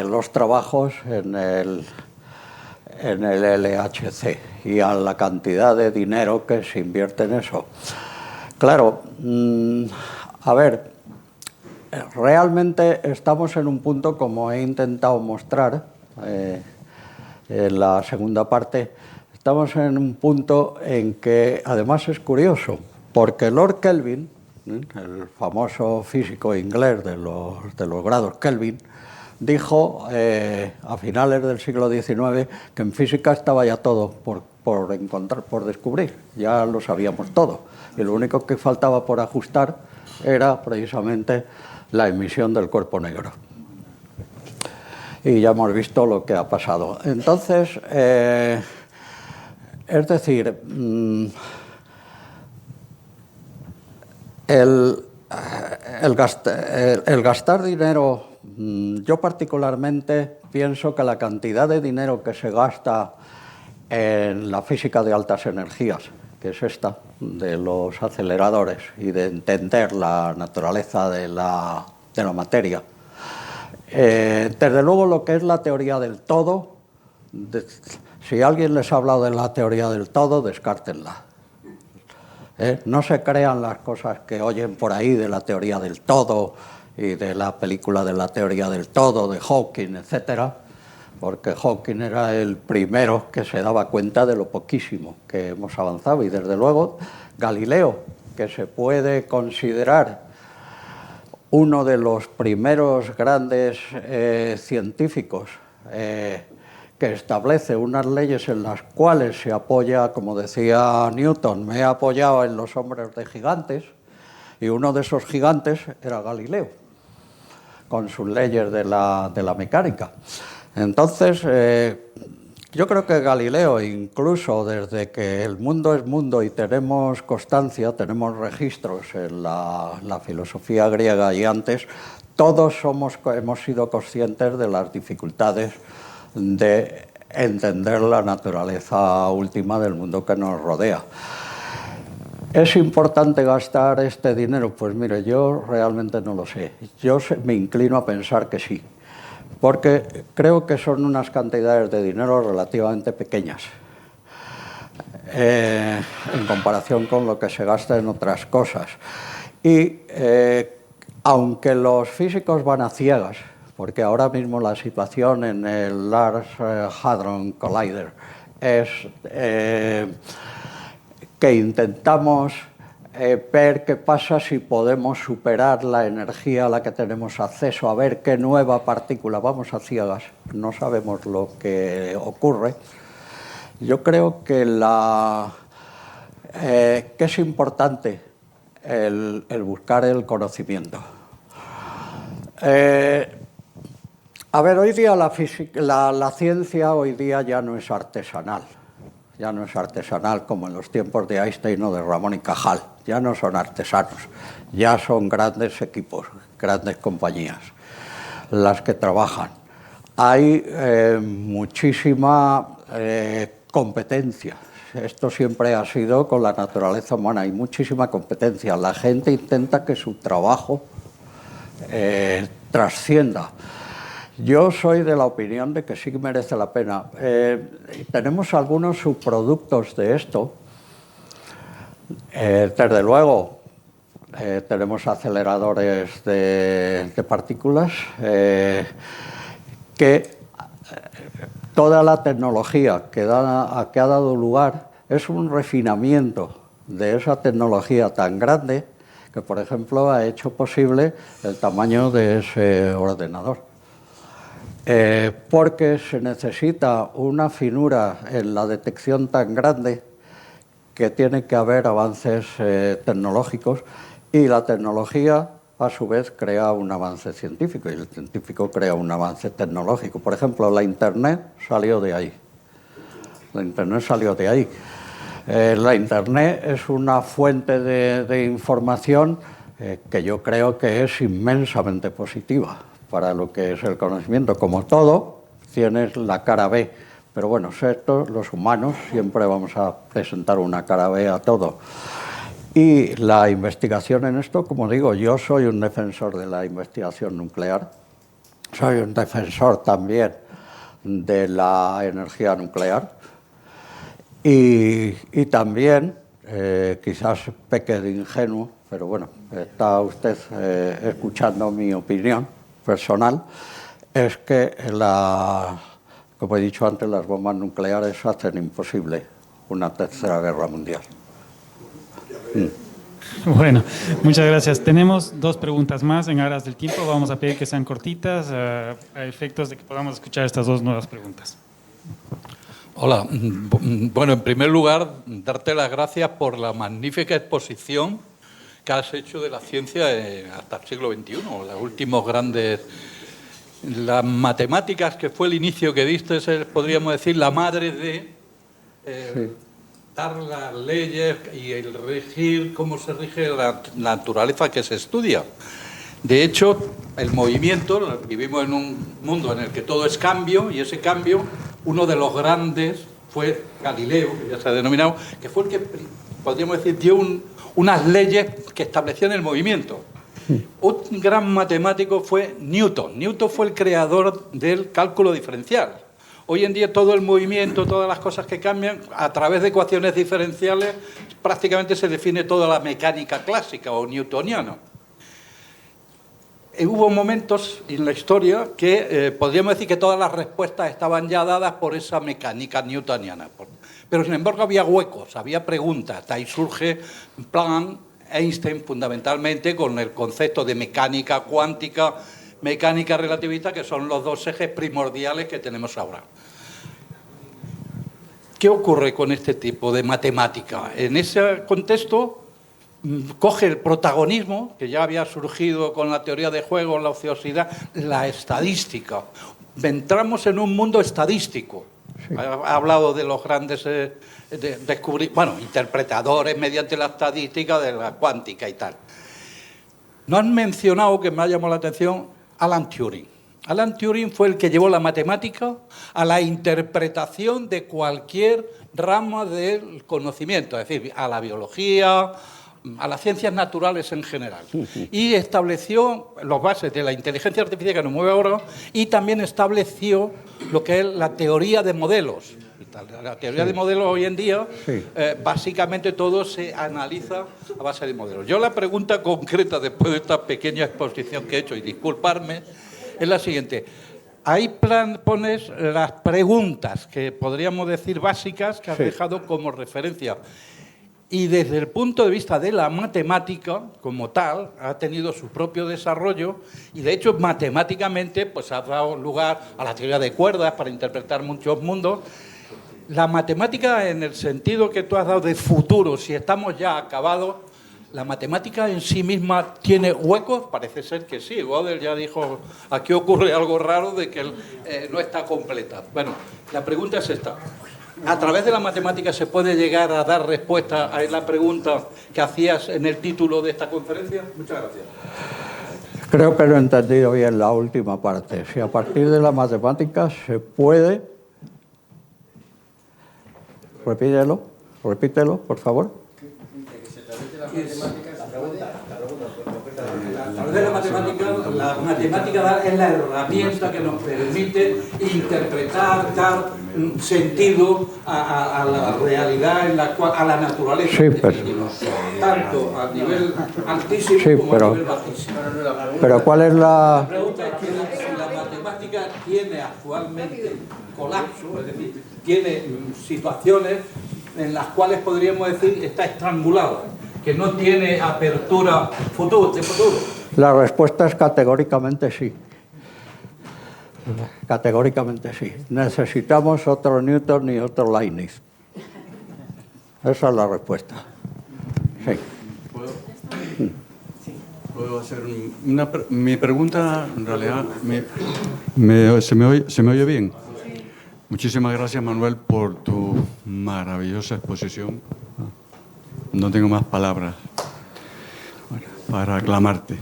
los trabajos en el LHC y a la cantidad de dinero que se invierte en eso. Claro, a ver, realmente estamos en un punto, como he intentado mostrar en la segunda parte, estamos en un punto en que además es curioso, porque Lord Kelvin, el famoso físico inglés de los grados Kelvin, dijo a finales del siglo XIX que en física estaba ya todo por descubrir, ya lo sabíamos todo, y lo único que faltaba por ajustar era precisamente la emisión del cuerpo negro. Y ya hemos visto lo que ha pasado. Entonces, es decir, el gastar dinero, yo particularmente pienso que la cantidad de dinero que se gasta en la física de altas energías, que es esta, de los aceleradores y de entender la naturaleza de la materia, desde luego lo que es la teoría del todo, si alguien les ha hablado de la teoría del todo, descártenla. No se crean las cosas que oyen por ahí de la teoría del todo y de la película de la teoría del todo de Hawking, etcétera, porque Hawking era el primero que se daba cuenta de lo poquísimo que hemos avanzado, y desde luego Galileo, que se puede considerar uno de los primeros grandes científicos que establece unas leyes en las cuales se apoya, como decía Newton, me he apoyado en los hombres de gigantes, y uno de esos gigantes era Galileo, con sus leyes de la mecánica. Entonces, yo creo que Galileo, incluso desde que el mundo es mundo y tenemos constancia, tenemos registros en la filosofía griega y antes, todos hemos sido conscientes de las dificultades de entender la naturaleza última del mundo que nos rodea. ¿Es importante gastar este dinero? Pues mire, yo realmente no lo sé. Yo me inclino a pensar que sí, porque creo que son unas cantidades de dinero relativamente pequeñas en comparación con lo que se gasta en otras cosas. Y aunque los físicos van a ciegas, porque ahora mismo la situación en el Large Hadron Collider es que intentamos ver qué pasa si podemos superar la energía a la que tenemos acceso, a ver qué nueva partícula, vamos a ciegas, no sabemos lo que ocurre. Yo creo que es importante el buscar el conocimiento. A ver, hoy día la ciencia hoy día ya no es artesanal. Ya no es artesanal como en los tiempos de Einstein o de Ramón y Cajal. Ya no son artesanos, ya son grandes equipos, grandes compañías las que trabajan. Hay muchísima competencia. Esto siempre ha sido con la naturaleza humana. Hay muchísima competencia. La gente intenta que su trabajo trascienda. Yo soy de la opinión de que sí merece la pena. Tenemos algunos subproductos de esto. Desde luego, tenemos aceleradores de partículas que toda la tecnología que ha dado lugar es un refinamiento de esa tecnología tan grande que, por ejemplo, ha hecho posible el tamaño de ese ordenador. Porque se necesita una finura en la detección tan grande que tiene que haber avances tecnológicos, y la tecnología a su vez crea un avance científico y el científico crea un avance tecnológico. Por ejemplo, la Internet salió de ahí. La Internet salió de ahí. La Internet es una fuente de información que yo creo que es inmensamente positiva para lo que es el conocimiento. Como todo, tienes la cara B, pero bueno, los humanos siempre vamos a presentar una cara B a todo. Y la investigación en esto, como digo, yo soy un defensor de la investigación nuclear, soy un defensor también de la energía nuclear y también, quizás peque de ingenuo, pero bueno, está usted escuchando mi opinión personal, es que como he dicho antes, las bombas nucleares hacen imposible una tercera guerra mundial. Bueno, muchas gracias. Tenemos dos preguntas más en aras del tiempo. Vamos a pedir que sean cortitas a efectos de que podamos escuchar estas dos nuevas preguntas. Hola. Bueno, en primer lugar, darte las gracias por la magnífica exposición que has hecho de la ciencia hasta el siglo XXI, los últimos grandes... Las matemáticas, que fue el inicio que diste, podríamos decir, la madre de Sí. dar las leyes y el regir, cómo se rige la naturaleza que se estudia. De hecho, el movimiento, vivimos en un mundo en el que todo es cambio, y ese cambio, uno de los grandes fue Galileo, que ya se ha denominado, que fue el que, podríamos decir, dio unas leyes que establecían el movimiento. Un gran matemático fue Newton. Newton fue el creador del cálculo diferencial. Hoy en día todo el movimiento, todas las cosas que cambian, a través de ecuaciones diferenciales, prácticamente se define toda la mecánica clásica o newtoniana. Hubo momentos en la historia que podríamos decir que todas las respuestas estaban ya dadas por esa mecánica newtoniana. Pero sin embargo había huecos, había preguntas. Ahí surge Planck, Einstein fundamentalmente, con el concepto de mecánica cuántica, mecánica relativista, que son los dos ejes primordiales que tenemos ahora. ¿qué ocurre con este tipo de matemática? En ese contexto coge el protagonismo, que ya había surgido con la teoría de juegos, la ociosidad, la estadística. Entramos en un mundo estadístico. Sí. Ha hablado de los grandes interpretadores mediante la estadística de la cuántica y tal. No han mencionado, que me ha llamado la atención, Alan Turing. Alan Turing fue el que llevó la matemática a la interpretación de cualquier rama del conocimiento, es decir, a la biología, a las ciencias naturales en general. Y estableció las bases de la inteligencia artificial que nos mueve ahora y también estableció lo que es la teoría de modelos. La teoría de modelos hoy en día, básicamente todo se analiza a base de modelos. Yo la pregunta concreta, después de esta pequeña exposición que he hecho, y disculparme, es la siguiente. Ahí pones las preguntas que podríamos decir básicas que has dejado como referencia. Y desde el punto de vista de la matemática, como tal, ha tenido su propio desarrollo y, de hecho, matemáticamente pues, ha dado lugar a la teoría de cuerdas para interpretar muchos mundos. La matemática, en el sentido que tú has dado de futuro, si estamos ya acabados, ¿la matemática en sí misma tiene huecos? Parece ser que sí. Gödel ya dijo, aquí ocurre algo raro de que no está completa. Bueno, la pregunta es esta. ¿A través de la matemática se puede llegar a dar respuesta a la pregunta que hacías en el título de esta conferencia? Muchas gracias. Creo que no he entendido bien la última parte. Si a partir de la matemática se puede... Repítelo, por favor. A través de la matemática es la herramienta que nos permite interpretar, dar sentido a la realidad, a la naturaleza. Sí, tanto a nivel altísimo como a nivel bajísimo. Pero ¿cuál es la...? La pregunta es si la matemática tiene actualmente colapso, es decir, tiene situaciones en las cuales podríamos decir está estrangulada, que no tiene apertura de futuro. La respuesta es categóricamente sí. Categóricamente sí. Necesitamos otro Newton y otro Leibniz. Esa es la respuesta. Sí. ¿Puedo hacer mi pregunta? En realidad, ¿se me oye bien? Muchísimas gracias, Manuel, por tu maravillosa exposición. No tengo más palabras para aclamarte.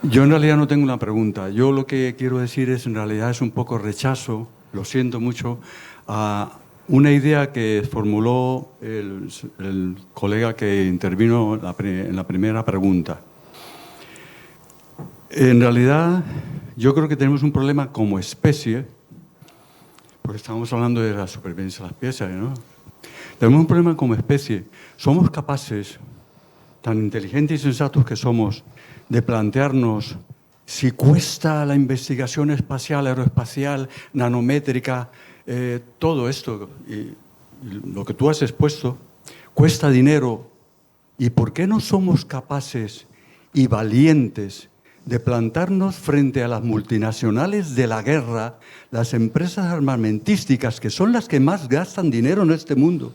Yo en realidad no tengo una pregunta. Yo lo que quiero decir es, en realidad, es un poco rechazo, lo siento mucho, a una idea que formuló el colega que intervino en la primera pregunta. En realidad, yo creo que tenemos un problema como especie, porque estamos hablando de la supervivencia de las especies, ¿no? Tenemos un problema como especie. Somos capaces, tan inteligentes y sensatos que somos, de plantearnos si cuesta la investigación espacial, aeroespacial, nanométrica, todo esto, y lo que tú has expuesto, cuesta dinero. ¿Y por qué no somos capaces y valientes de plantarnos frente a las multinacionales de la guerra, las empresas armamentísticas, que son las que más gastan dinero en este mundo,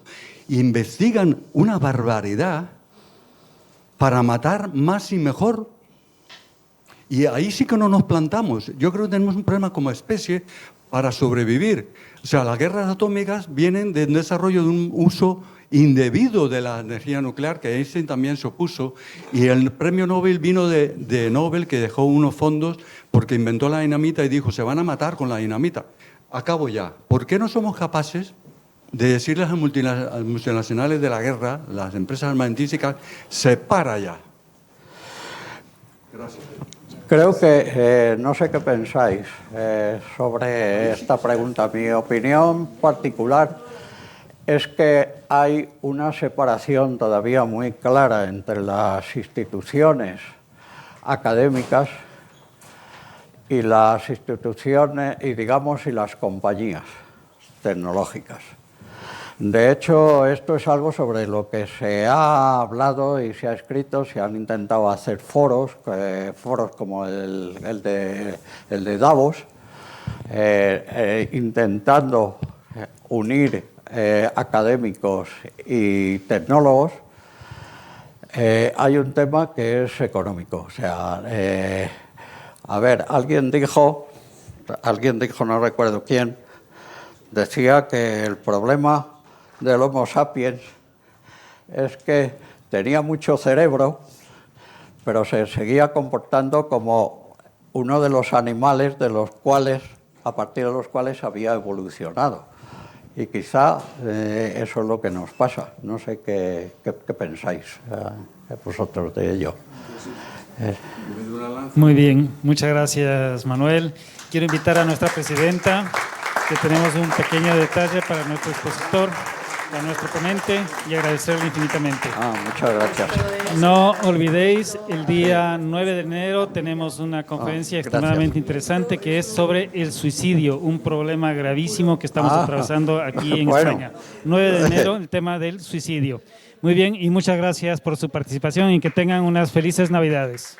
e investigan una barbaridad para matar más y mejor? Y ahí sí que no nos plantamos. Yo creo que tenemos un problema como especie para sobrevivir. O sea, las guerras atómicas vienen del desarrollo de un uso indebido de la energía nuclear, que Einstein también se opuso, y el premio Nobel vino de Nobel, que dejó unos fondos porque inventó la dinamita y dijo, se van a matar con la dinamita. Acabo ya. ¿Por qué no somos capaces de decirles a las multinacionales de la guerra, las empresas armamentísticas, se para ya? Gracias. Creo que no sé qué pensáis sobre esta pregunta. Mi opinión particular es que hay una separación todavía muy clara entre las instituciones académicas y las instituciones y las compañías tecnológicas. De hecho, esto es algo sobre lo que se ha hablado y se ha escrito, se han intentado hacer foros como el de Davos, intentando unir académicos y tecnólogos, hay un tema que es económico. O sea, a ver, alguien dijo, no recuerdo quién, decía que el problema del Homo sapiens es que tenía mucho cerebro, pero se seguía comportando como uno de los animales a partir de los cuales había evolucionado. Y quizá eso es lo que nos pasa. No sé qué pensáis vosotros de ello. Muy bien, muchas gracias, Manuel. Quiero invitar a nuestra presidenta, que tenemos un pequeño detalle para nuestro expositor, para nuestro ponente, y agradecerle infinitamente. Muchas gracias. No olvidéis, el día 9 de enero tenemos una conferencia extremadamente interesante que es sobre el suicidio, un problema gravísimo que estamos atravesando aquí en España. 9 de enero, el tema del suicidio. Muy bien, y muchas gracias por su participación y que tengan unas felices Navidades.